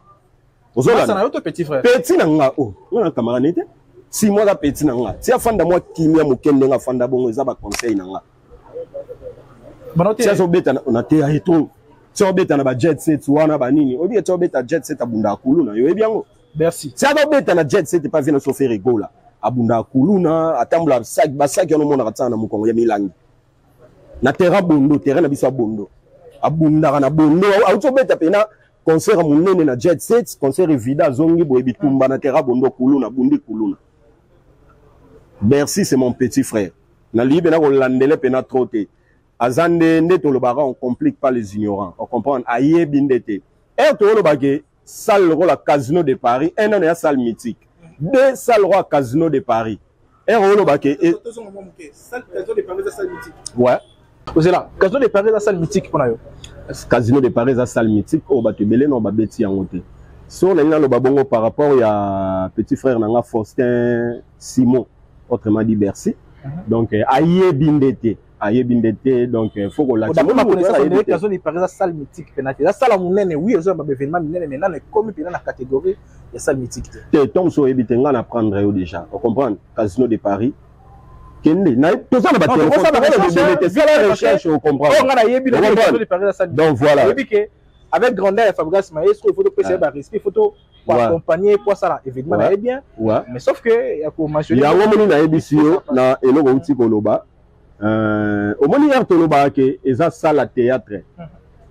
Ça n'a autre petit frère. Petit nanga oh, on a camarade était. Simon a petit nanga. Si afanda moi kimia mukende nga fanda bongo eza ba conseil nanga. Si beta on a te aito. Si beta na ba jet set wana ba nini. Obi eto beta jet set abunda kuluna yo ebiango. Merci. Si beta na jet set pas vient se faire rigola. Abunda kuluna atambula sac ba sac yo no mona katana mukongo ya milangi. Na terrain bondo, terrain na biso bondo. Abunda na bondo auto beta pena concert munene na jet set, concert vida zongi boye bitumba na terrain bondo kuluna bundi kuluna. Bercy c'est mon petit frère. Na libe na ko landele pena troté. Azande nde to le bara on complique pas les ignorants. On comprend aye bindete. Et to le bagé salle roi la Casino de Paris, un an ya salle mythique. Deux salles roi Casino de Paris. Et le bagé salle Casino de Paris la salle mythique. Ouais. Vous êtes là. Casino de Paris la salle mythique pour nous. Casino de Paris la salle mythique au batu belé non ba beti yangote. Sur les le babongo par rapport ya petit frère nanga Faustin Simon autrement dit Bercy. Donc aye bindete. Aye bindete donc faut qu'on la d'abord ma connaissance on Casino de Paris la salle mythique penati. La salle munene oui ils ont ba événement munene mais là comme pena la catégorie ya salle mythique. Te tom so ebitenga na prendre déjà. On comprend Casino de Paris. Kende na to ça na ba téléphone recherche on comprend. Donc voilà. Avec grandeur et Fabrice Maestro il faut préciser ba respect photo pour accompagner pour ça là évidemment là est bien. Mais sauf que il y a pour mentionner. Il y a un moment na ebisio na eloko uti koloba. Au moment hier toloba ke eza salle théâtre.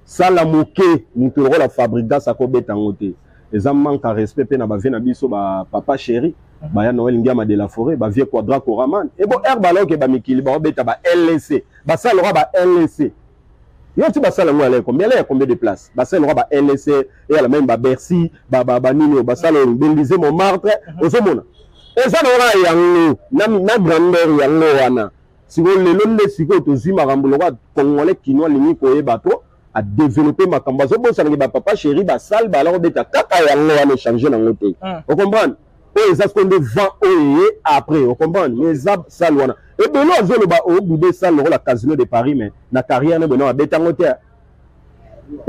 Salle moke mutu la Fabrice sa ko betangote. Eza manque à respect pe na ba vie na biso ba papa chéri. Ba ya Noël Ngiama de la Forêt, ba vie Quadra Coraman. Et bon herbalo ke ba mikili ba beta ba LC. Ba salle roi ba LC. Yo ti ba salle ngwa combien là combien de places? Ba salle roi ba LC et à la même ba Bercy, ba nini ba salle Belize Montmartre, ozomona. Et ça na yango na grandeur yango wana. Si vous le londe siko to zima rambulo wa congolais kinois limi ko e bato a développer makambo zo bo sangi ba papa chéri ba salle ba la beta kaka yango wana changer na ngote. Vous comprenez? Et ça ce qu'on vend après, vous comprenez? Mais ça salle wana. Et ben là zo le ba au bout de salle la Casino de Paris mais na carrière ne beno beta ngote.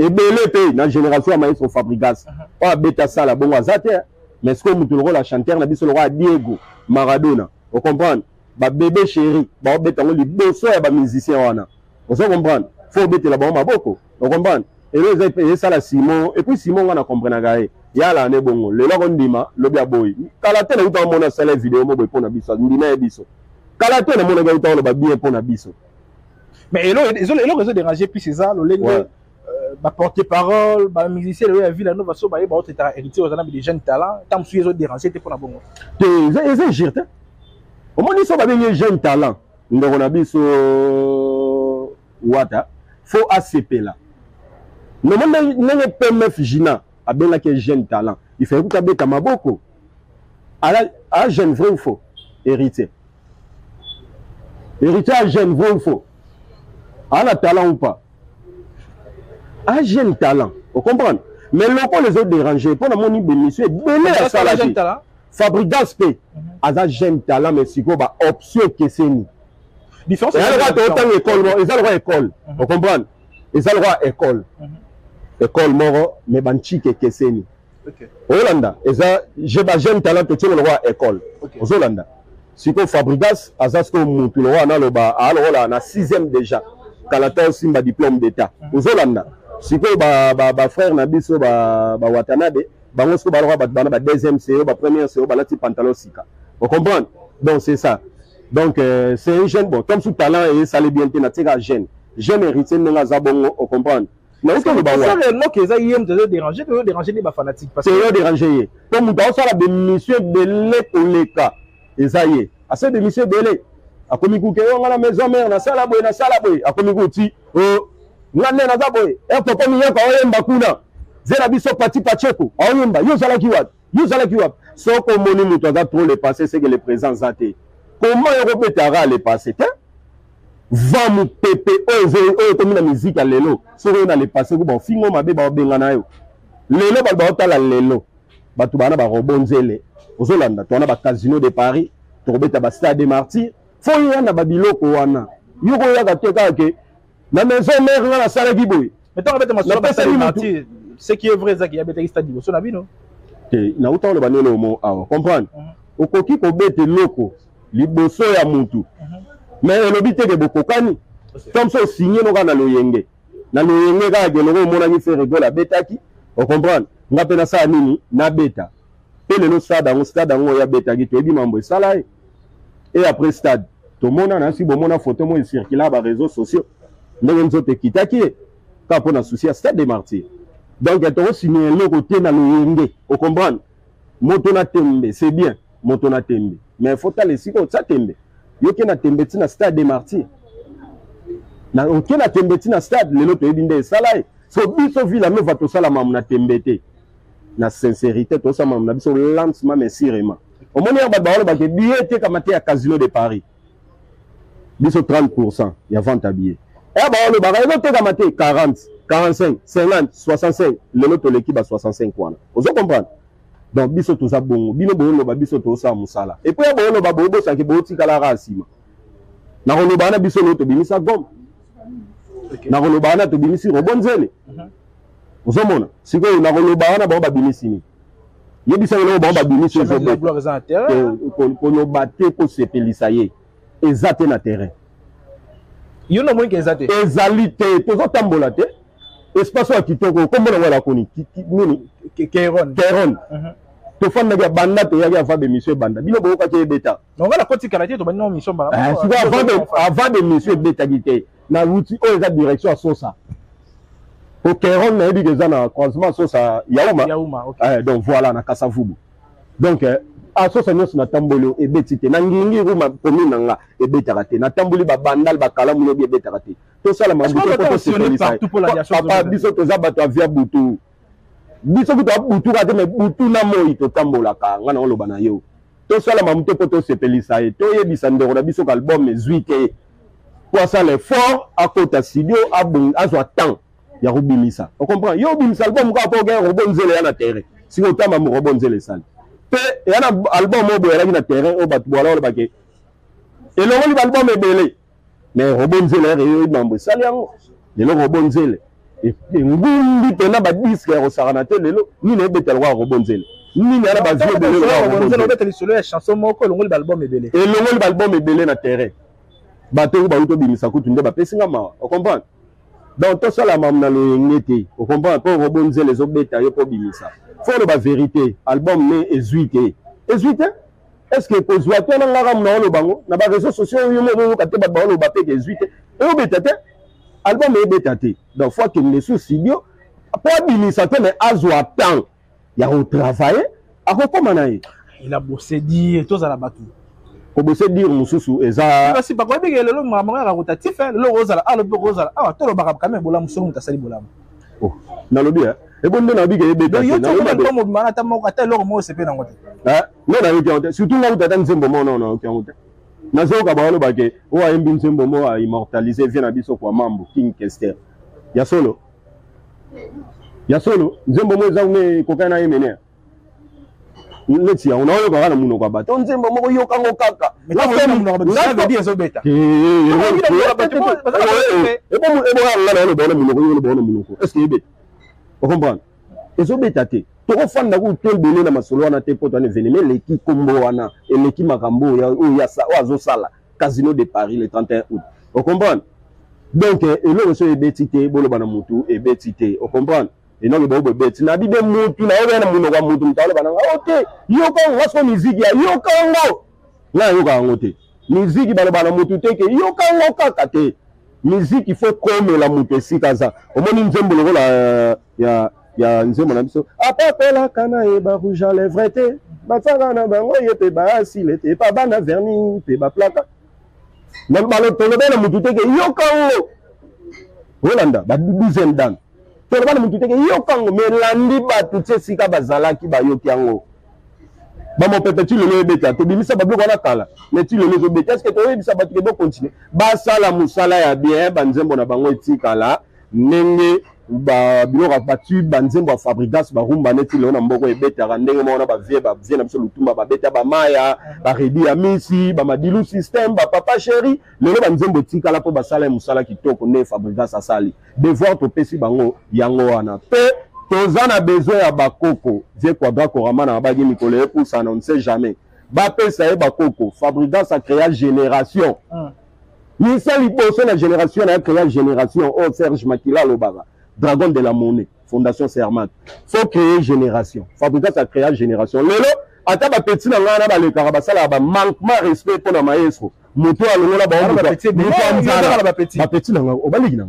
Et ben le pays na génération maestro Fabregas. O beta salle bon azate. Mais ce que mutu le la chanteur na biso le roi Diego Maradona. Vous comprenez? Ba bébé chéri, ba beta ngoli bosso ya ba musicien wana. Vous comprenez? Faut beta la ba maboko. Vous comprenez? Et là ils payé ça la Simon et puis Simon on a compris na gaé. Ya la ne bongo. Le la ndima lobia boy. Kala tena uta mona sala vidéo mo boy pona biso. Ndima e biso. Kala tena mona ga uta ba bien pona biso. Mais ils ont dérangé puis c'est ça le lengue ba porte-parole, ba musicien le Villanova so ba ba autre héritier aux des jeunes talents. Tant ils ont dérangé te pona bongo. Ils ont girte. Au moins ils sont ba bien jeunes talents. Ndoko na biso wata. Faut ACP là. Non mais PMF Gina a bien que jeune talent. Il fait écouter beta maboko. À jeune vrai ou faux? Héritier. Héritier à jeune vrai ou faux? À la talent ou pas? À jeune talent. Vous comprenez? Mais locaux les autres dérangés. Pour la monnaie bénéficier, belé à ça la jeune talent. Fabridas P. À jeune talent mais si quoi ba option que c'est ni. Différence. Ils ont autant école, ils ont le droit école. Vous comprenez? Ils ont le droit école. École moro mais banchike keseni. OK. Holanda, eza j'ai ba jeune talent te le roi école. Aux Holanda. Siko Fabrigas azasko mutu le roi na loba alors là na 6e déjà. Kalata aussi ba diplôme d'état. Aux Holanda. Siko ba frère na biso ba Watanabe, bango sko ba roi ba 2e CO, ba 1er CO ba lati pantalon sika. Vous comprenez? Donc c'est ça. Donc c'est un jeune bon comme sous talent et ça les bien te na tika jeune. Jeune héritier nga zabongo, vous comprenez? Mais est-ce que le ça réellement que ça y est déranger que déranger les fanatiques parce que c'est déranger comme dans ça la monsieur belé pour les cas et ça y est assez de monsieur belé a komi ku ke on la maison mère na sala boy a komi ku ti oh ngane na za boy e papa mi yaka oyemba kuna zela biso pati pacheko oyemba yo sala ki wat so ko moni muto za trop le passé c'est que le présent zaté comment yoko betara le passé te va mu pepe oyo comme la musique à lelo sur on a le passé ko bon fingo mabe ba bengana yo lelo ba otala lelo batu bana ba robonzele ozolanda tona ba casino de Paris to beta ba stade des martyrs fo yana ba biloko wana yoko ya ka teka ke na maison mère na sala giboy mais tant beta masolo ba stade des martyrs ce qui est vrai ça qui a beta stade giboy so na bino te na utalo ba nelo mo awa comprendre okoki ko bete loko liboso ya mutu mais elobi te ke bokokani comme ça signé no kana loyenge na loyenge ka ke no mona ki faire rigole betaki o comprendre nga pena sa nini na beta pe le no stade ngo ya betaki to ebi mambo esala et après stade to mona na si bo mona photo mo circuler ba réseaux sociaux ndenge nzote kitaki ka pona souci à stade des martyrs donc to signé loko te na loyenge o comprendre moto na tembe c'est bien moto na tembe mais faut aller siko ça tembe yoke na tembe tina stade des martyrs na yoke na tembe tina stade lelo to ebinde salai so biso vila no va to sala mamu na tembe te na sincérité to sa mamu na biso lentement mais sirement au moni ba ba ba ke billet te kamate ya casino de Paris biso 30% ya vente à billets et ba le ba lelo te kamate 40 45 50 65 lelo to l'équipe à 65 kwana ozo comprendre. Donc biso to za bongo bino bolo ba biso to sa musala et puis bolo ba bobo sa ke boti kala rasima na ko bana biso no to bimisa gom na ko bana to bimisi robonzele uzomona siko na ko bana ba bimisi ni yebisa no ba bimisi zo ko no bate ko sepelisa ye ezate na terrain yo no mo ke ezalité to zo tambola te espace wa kitoko comme on wala koni nini Keron to fanda ya banda to ya fa be monsieur banda bino boka ke beta non ngala koti karate to banno mission ba avant de monsieur beta gite na outil o eza direction à sosa au Keron na ebi geza na croisement sosa yauma donc voilà na Kasavubu donc a sosa nyos na tambolo e betite na ngingi ruma komi nanga e beta kate na tamboli ba bandal ba kala muno bi beta kate to sala mambo to partout pour la diaspora papa biso to za bato avia butu biso kuta butu kate me butu na moi to tambola ka ngana oloba na yo to sala mambo to sepelisa e to yebisa ndoro na biso ka album mezuite pour ça l'effort à côté studio a bon azwa temps ya rubimisa on comprend yo bimisa album ka po ga robonzele ya na terrain si o tama mo robonzele sale pe yana album mo boyela na terrain o batu bola ba ke elongoli album ebele mais robonzele re mambo sale yango lelo robonzele et ngumbi tena ba disque ya rosarana te lelo ni ne betel wa robonzele ni ne ba vieux belé robonzele betel solo ya chanson moko elongoli album ebele elongoli album ebele na terrain bato ba uto bimisa kutu nde ba pesinga mawa o comprendre donc to sala mam na lo ngete o comprendre ko robonzele zo beta yo ko bimisa faut le ba vérité album ne ezuite est-ce que ko zwa to na ngara mna lo bango na ba réseaux sociaux yo mo ka te ba lo ba pe ezuite e beta te album e beta te donc faut que les sous studio pour bimisa te mais azwa temps ya au travailler a ko komana il a bossé dire tous à la batou ko bossé dire mususu eza si ba ko be lelo mama ngara rotatif le rosala le rosala to lo ba quand même bola muso muta sali bola oh na lobi e bonde na bige e beta yo to ko mo mana ta mo ka ta lo mo se pe na ngote non na yo te surtout na utata nzembo mo non ke ngote na zo ka ba lo ba ke o a imbi nzembo mo a immortaliser vient na biso kwa mambo King Kester ya solo nzembo mo za une kokana yemene leti ya unaona kwa kana muno kwa bato nzembo moko yoka ngo kaka la femme no ba veut dire zo beta est-ce que beta o comprendre ezo beta te to ko fanda ku tolbele na masolo wana te poto na événement leki kombo wana et leki makambo ya sa azo sala Casino de Paris le 31 août o comprendre donc elo so ebetite bolo bana mutu ebetite o comprendre et non le bobo beti na bibe mutu na obe na muno kwa mutu mtalo bana ote yoko waso musique ya yoko ngo na yoko ngo te musique balo bana mutu teke yoko ngo kaka te musique il faut comme la mutu sikaza omoni nzembo lokola ya nzembo na biso apapela kana e ba rouge à lèvres te batsanga na bango yepe ba asile te pa bana vernis pe ba plaka na balo tolo bana mutu teke yoko ngo Rolanda ba 12e dan tolo bana mutu teke yokango melandi batu tse sika bazalaki bayoki yango Ba mon pépé tu le beta to bimisa ba bloko na kala mais tu le lezo beta est-ce que to bisa ba to continuer ba sala musala ya bien ba nzembo na bango etikala ndenge ba biloko batu ba nzembo Fabrigas ba rumba neti le na mboko ebeta ndenge mona ba vie na biso lutumba ba beta ba maya ba redi ya misi ba madilu system ba papa chéri le ba nzembo etikala po ba sala musala kitoko ne Fabrigas asali devoir to pesi bango yango wana pe tozana besoin ya bakoko vie quadra korama na bagi mikolo pour ça on ne sait jamais ba pesa e bakoko Fabrigas a créé génération ni sali boso na génération na créé génération oh Serge Makila Lobara Dragon de la Monnaie Fondation Sermat faut créer génération Fabrigas a créé génération lelo ata ba petit na ngana ba le karabasa la ba manquement respect pour na maestro moto alongola ba petit ba petit na ngana obaleki na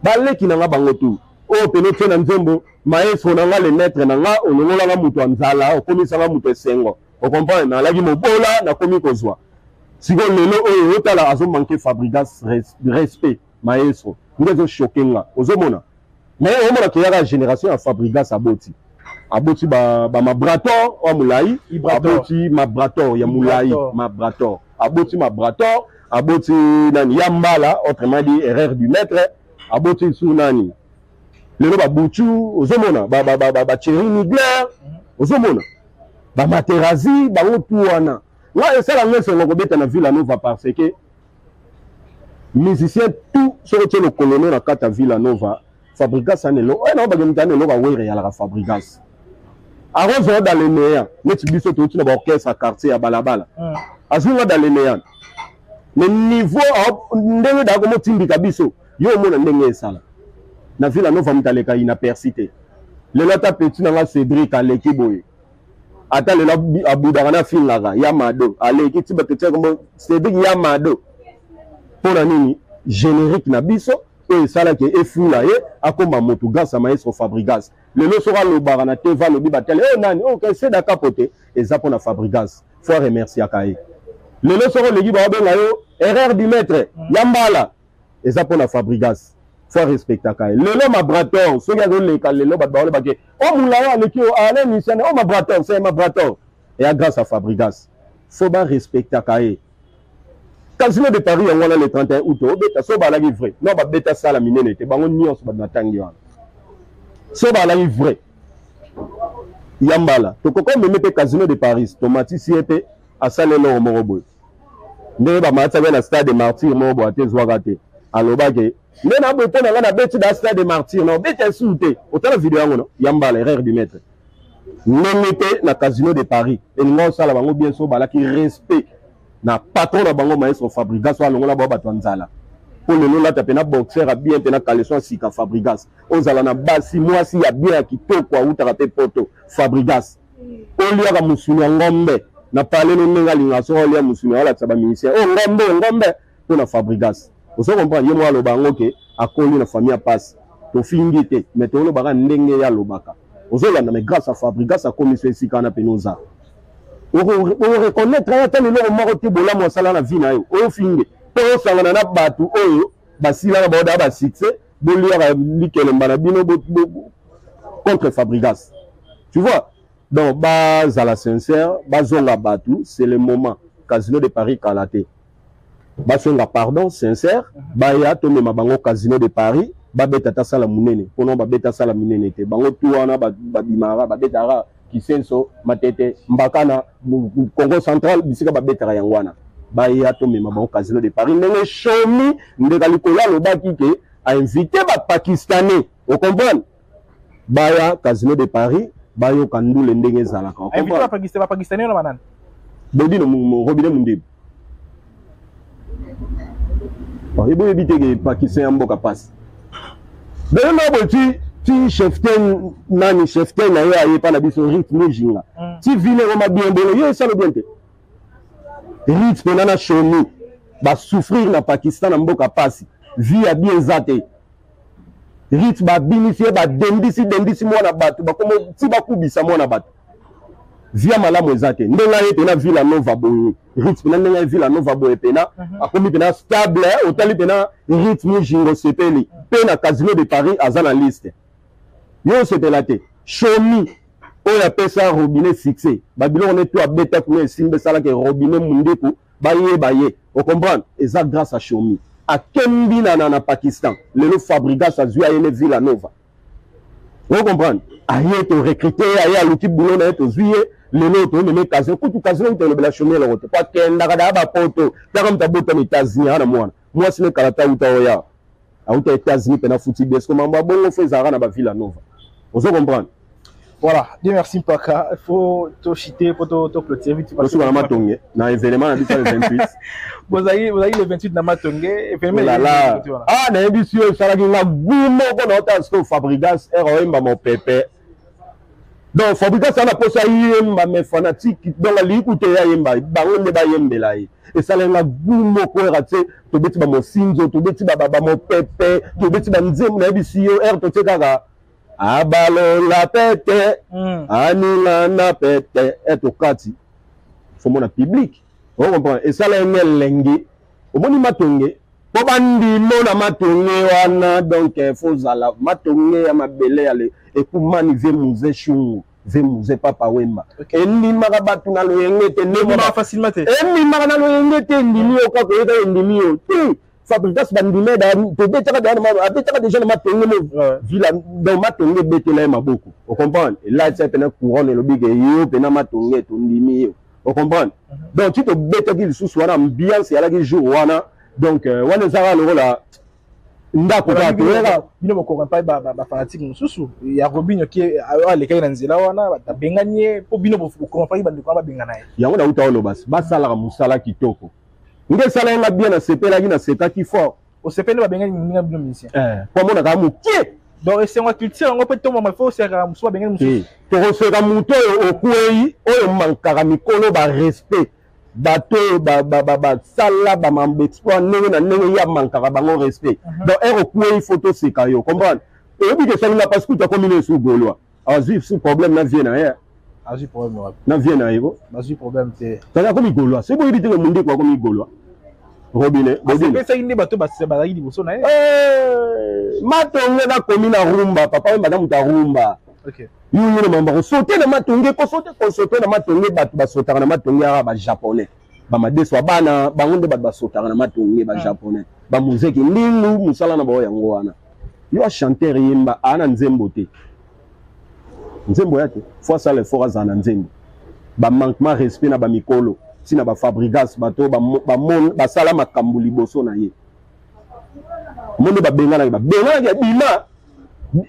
baleki na bango tu o pelote na nzembo maestro na nga le maître na nga olongola nga mutu anzala okomisa nga mutu esengo o comprendre na lagi mobola na komi kozwa siko lelo oyo otala azo manquer Fabrigas respect maestro ngezo choquenga ozomona mais omona ke yaka génération ya Fabrigas aboti ba mabrator o mulai aboti mabrator ya mulai mabrator aboti mabrator aboti nani yambala autrement dit erreur du maître aboti sunani lelo ba buchu ozomona ba Thierry Mugler ozomona ba Materazzi ba otuana wa esala ngese ngoko beta na Villanova parce que musicien tout sur le colonel na kata Villanova Fabrigas anelo na ba gemtane lo ba were ya la Fabrigas arozo dans les néants neti biso to na ba orchestre quartier ya balabala azunga dans les néants le niveau ndenge da ko motindika biso yo mona ndenge esala na Villanova mutaleka ina persité le lata petit na Cédric aleki boye ata le la abudaka na fingaga yamado aleki tiba tete comme Cédric yamado pona nini générique na biso et ça là qui est fou là et akoma motu grâce à maestro Fabrigas le lo sera le barana te va le bibatel oh nani oh c'est da capoter et ça pour na Fabrigas faut remercier akaye le lo sera le giba benga yo erreur du maître yambala et ça pour na Fabrigas faut respecter akaye le lo ma braton so ga le ka le lo ba ba ke oh mulaya le ki o ale ni sene oh ma braton c'est ma braton et grâce à Fabrigas faut ba respecter akaye Casino de Paris on a le 31 août beta so ba la vrai non ba beta sala minene te bango nyos ba natangi wana so ba la vrai yambala to koko me mete Casino de Paris tomati siete asale no morobo ndé ba matsa na stade des martyrs mo bo atezwa raté aloba ke mais na bo pona na beti da stade des martyrs non beta soute otala vidéo yango no yambala erreur du maître non mete na Casino de Paris et ngo sala bango bien so ba la ki respect na patron na bango maestro Fabrigas wa longola ba bato nzala pour le lola tapena boxer a bien pena caleçon sika Fabrigas ozala na basi mwasi ya bien kitoko uta raté poto Fabrigas on lui a musuni ngombe na parler no nenga linga so on lui a musuni wala tsaba ministère oh ngombe pour na Fabrigas oso comprendre yemo alo bango ke akoli na famille passe to fingite mais to lo baka ndenge ya lobaka ozo landa mais grâce à Fabrigas a commission sika na penoza on reconnaître ata le lo moko te bola mo sala na vie na yo o finge to sangana na batu oyo basila na boda ba succès bolia likele mbana bino contre Fabrigas tu vois donc base à la sincère bazonga batu c'est le moment Casino de Paris kalaté basonga pardon sincère baya to mema bango Casino de Paris ba beta ta sala munene pono ba beta sala minene te bango tuana ba bimara ba beta Kisenso matete mbakana Congo central bisika ba betara yangwana ba ya to mema ba Casino de Paris ndenge shomi ndeka likola lo baki ke a invité ba pakistanais au comprendre ba ya Casino de Paris ba yo kandule ndenge zalaka au comprendre ba pakistanais na banana bodi no robine mundibu ba ibo ebite ke pakistan mboka passe bele no boti ti cheften nani cheften na yo aye pa na biso rythme jinga ti vile roma bien belo yo ça le bien te rythme nana shomi ba souffrir na Pakistan na mboka pasi vie a bien zate rythme ba binifie ba dendisi mwana batu ba komo ti ba kubisa mwana batu via malamu ezate ndenga yete na Villanova boye rythme na ndenga Villanova boye pena akomi pena stable otali pena rythme jingo sepeli pena Casino de Paris azana liste yo sepelate shomi oyo apesa robinet succès babilo on est tout abeta kuna esimbe sala ke robinet mundeku baye o comprendre eza grâce à Chomi akembi na Pakistan lelo Fabregas azui ayene Villanova o comprendre aye to recruter aye aluki boulot na to zuye lelo to meme kaze kutu kaze to le bela Chomi le rote pa kenda kada ba poto ta comme ta bota ni États-Unis ana mwana moi sine karata uta oya auta États-Unis pena futi besko mamba bongo fezara na ba Villanova on se comprendre. Voilà, Dieu merci Mpaka. Il faut te chiter, pour te clôturer vite. Parce que dans Matongé, dans l'événement, on a dit ça le 28. Vous avez le 28 dans Matongé. Événement là. Ah, dans l'émission, ça a dit la boum, on a entendu Fabregas, ROM, mon pépé. Donc Fabregas, ça n'a pas ça yemba, mes fanatiques, dans la ligue où tu es yemba, baron de bayembe là. Et ça a la boum, quoi, raté, tu bêtis mon sinzo, tu bêtis mon pépé, tu bêtis mon nzem, na l'émission, tu te gaga. Abalo la pete, anila na pete, et au kati. Faut mon public. On comprend. Et ça, l'engel lengue. Au moni matonge. Pour bandi mona matonge wana donc faut zala matonge ya mabele ale. Et pour mani ve muze chungu, ve muze papa wemba. Et ni marabatu na lo yengete ne mona facilement. Et ni marana lo yengete ndimi o kako yeta ndimi o. Fabregas bandime da to betaka da ma betaka déjà na matonge mo villa dans matonge betela ma beaucoup on comprend et là c'est pena couronne le big yo pena matonge to ndimi on comprend donc tu te betaki sous wana ambiance ya la jour wana donc wana zara le la ndako ta toera bino boko pas ba fanatique mususu ya Robinho qui ale kai na nzela wana ba benganie po bino boko pas ba ndiko ba bengana yango na uta lo bas basala ka musala kitoko nge sala nga bien na sepela ki na seta ki fort o sepela ba benga ninga bino musicien pour mona ka mukie donc c'est moi culture ngo peut tomba faut c'est ka muso benga muso to resera muto o kuei oyo mankaka mikolo ba respect bato ba sala ba mambexploit nenge na nenge ya mankaka bango respect donc ero kuei photo seka yo comprendre et bi que ça na parce que tu as combiné sous golois azif sous problème na vie na ya azif problème na vie na yo azif problème te tala comme golois c'est bon il dit que monde quoi comme golois robinet c'est ça indi bato ba yi liboso na matonge na komi na rumba papa madame ta rumba OK yuni na mamba sauter na matonge ko sauter na matonge bato ba sauter na matonge ya ba japonais ba madeso bana bangonde ba sauter na matonge ba japonais ba muziki ndingu musala na ba yango wana yo chanteur yimba ana nzembo te nzembo yate fois ça les foras en nzembo ba manquement respect na ba mikolo sina ba Fabregas bato ba sala makambo liboso na ye monde ba benga ya bima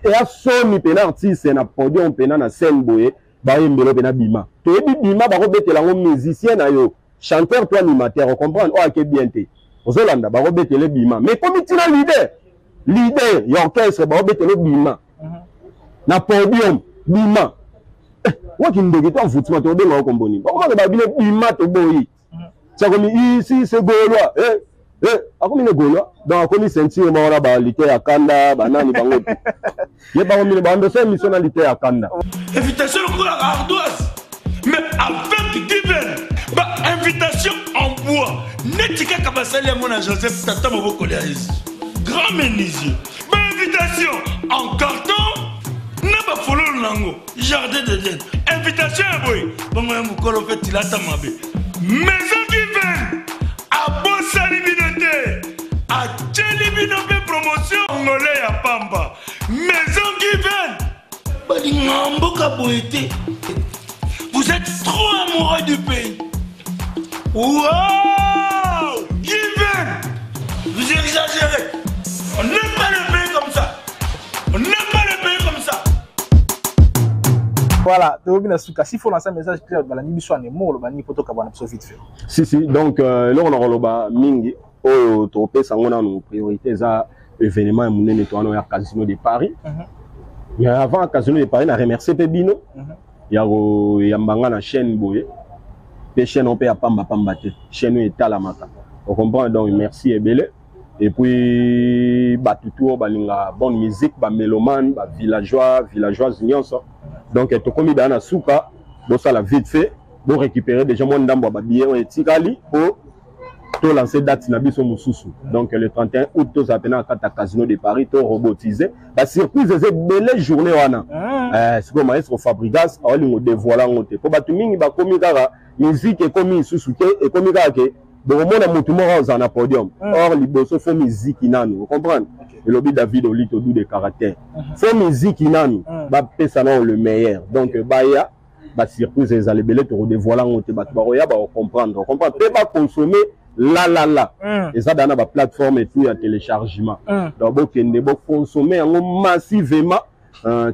ya somi pena artiste na podium pena na scène boye ba yembelo pena bima to yebi bima ba ko betela ngo musicien na yo chanteur toi animateur on comprend o ake bien te ozolanda ba ko betele bima mais comme tina leader ya orchestre ba ko betele bima na podium bima waki ndege to mfutima to benga ko mboni ba ko ba bile bima to boyi ça comme ici c'est gaulois akomi ne gaulois donc akomi ceinture ma wana ba lité ya kanda banani bango ye ba komi ba ndo c'est mission na lité ya kanda invitation pour la ardoise mais avec given ba invitation en bois netika kabasali mon Joseph tata maboko ya Yesu grand menuisier ba invitation en carton na ba fololo nango jardin d'Eden invitation boy bongo ya mukolo fait ilata mabe maison given a bosali binote a tcheli binote promotion ngolé ya pamba maison given bali ngamboka boité vous êtes trop amoureux du pays wow given vous exagérez on n'aime pas le pays comme ça on n'aime pas le pays comme ça. Voilà, s'il faut lancer un message clair, vite fait. Si, donc, là, on a roloba mingi, au tropé, ça, on a nos priorités, ça, événement, on est nettoyé au Casino de Paris. Mais avant, le Casino de Paris, on a remercié Pebino. Il y a une chaîne, les chaînes, on peut pas chaîne est à la mata. On comprend, donc, merci et belé. Et puis, tout balinga bonne musique, mélomane, villageoise, donc tu commis dans la souka, donc ça la vite fait, pour récupérer déjà mon dame bien et tikali pour tout lancer date na biso mususu. Donc le 31 août tout ça à Casino de Paris tout robotisé. La surprise c'est belle journée wana. c'est comme maestro Fabregas a oli dévoiler ngote po batu mingi ba komi kaka musique et komi susuke et komi kaka ke donc mona mutu moko za na podium or liboso fo musique nanu vous comprenez et lobby David Olito dou de caractère fo musique nanu ba pesa na le meilleur donc baya ba surprise les alebele to dévoiler ngote batu ba roya ba comprendre pe ba consommer la et ça dans la plateforme et tout il y a téléchargement donc bokende bo consommer massivement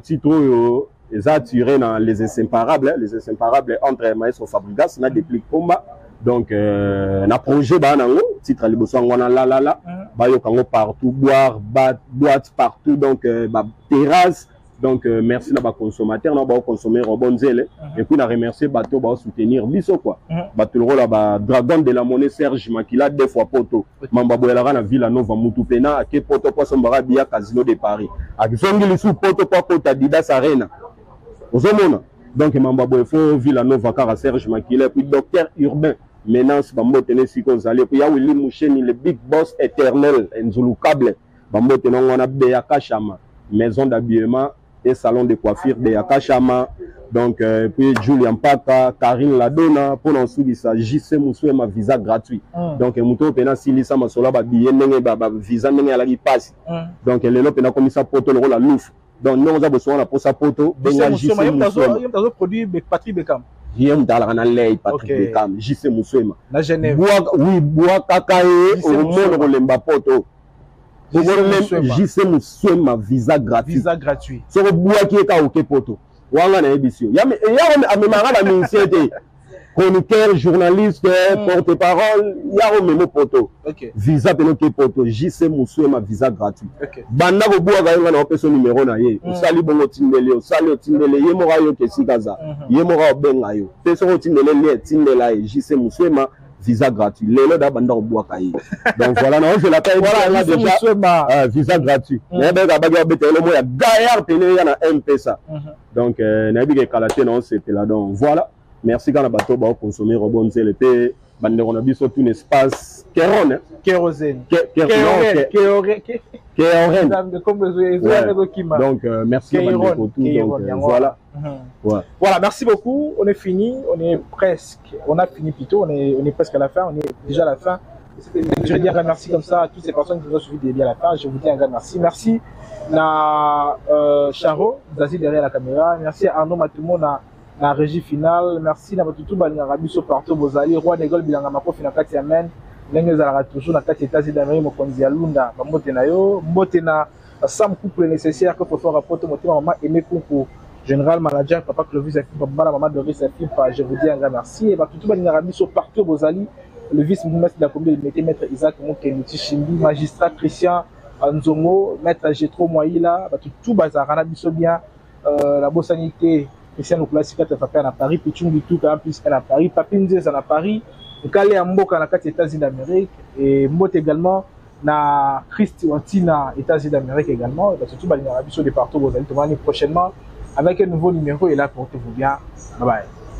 titre les attirés dans les inséparables entre maestro Fabregas na déplique combat donc na projet ba nango titre liboso ngona la ba yo kango partout boîte partout donc ba terrasse donc merci na ba consommateur na ba consommer robonzele et puis na remercier bateau ba soutenir biso quoi bateau le rôle ba dragon de la monnaie Serge Makila deux fois poto mamba boyela na Villa Nova mutu pena ake poto poso mbara bia Casino de Paris akisongi lisu poto pa poto Adidas Arena ozomona donc mamba boy fo Villa Nova car Serge Makila puis docteur urbain menace bambo tene siko zali puis ya Willy Moucheni le big boss éternel Nzulu Cable bambo tene ngona be Kashama maison d'habillement et salon de coiffure de Yakashama donc puis Julian Paka Karine Ladona pour en sous ça JC Moussoué ma visa gratuit donc muto pena silisa masola ba billet ndenge ba visa ndenge ala ki passe donc le pena comme ça poto le rôle la louf donc nous on a besoin la pour sa poto benga JC Moussoué il produit Patrick Beckham Yem dala lay Patrick Beckham JC Moussoué na Genève bois kakae au monde lemba poto JC Moussoué ma visa gratuit so bois qui est ka oké poto wanga na ebisio ya amemara ba ministère chroniqueur journaliste porte-parole ya o memo poto visa peno ke poto JC Moussoué ma visa gratuit banda ko bois ga na opeso numéro na ye usali bongo tindele ye mora yo ke sikaza ye mora benga yo peso ko tindele le tindela ye JC Moussoué ma visa gratuit lelo da banda ko bois ka ye donc voilà non je l'appelle voilà déjà visa gratuit mais ben ga ba betelo mo ya gaillard pene ya na M-Pesa donc na bi ke kalaté non c'était là donc voilà merci quand la bateau ba consommer rebonzel pe bande on a biso tout espace kérosène donc merci pour tout donc voilà voilà merci beaucoup on est fini on a fini plutôt on est presque à la fin on est déjà à la fin je veux dire un merci comme ça à toutes ces personnes qui nous ont suivi à la fin je vous dis un grand merci na Charo Zazie derrière la caméra merci à Arnaud Matumo na régie finale merci na batutu balingaka biso partout bozali roi de gol bilanga makofi na kati ya men ndenge ezalaka toujours na kati États-Unis d'Amérique mokonzi ya lunda bambote na yo mbote na sam couple nécessaire que faut faire rapporter motema maman Aimé Kunku général manager papa Clovis Afi papa maman Doris Afi je vous dis un grand merci et batutu balingaka biso partout bozali le vice-ministre de la commune de maître Isaac Mokenuti Chimbi magistrat Christian Nzongo maître Jetro Moïla batutu bazarana biso bien la bosanité Christian Classique à Paris, Pichungi tout en plus à Paris, Papinzes à Paris, Calais à Mboka à les États-Unis d'Amérique et Mot également na Christy Wantina États-Unis d'Amérique également. Surtout dans l'Arabie Saoudite partout vous allez te voir prochainement avec un nouveau numéro et là portez-vous bien. Bye bye.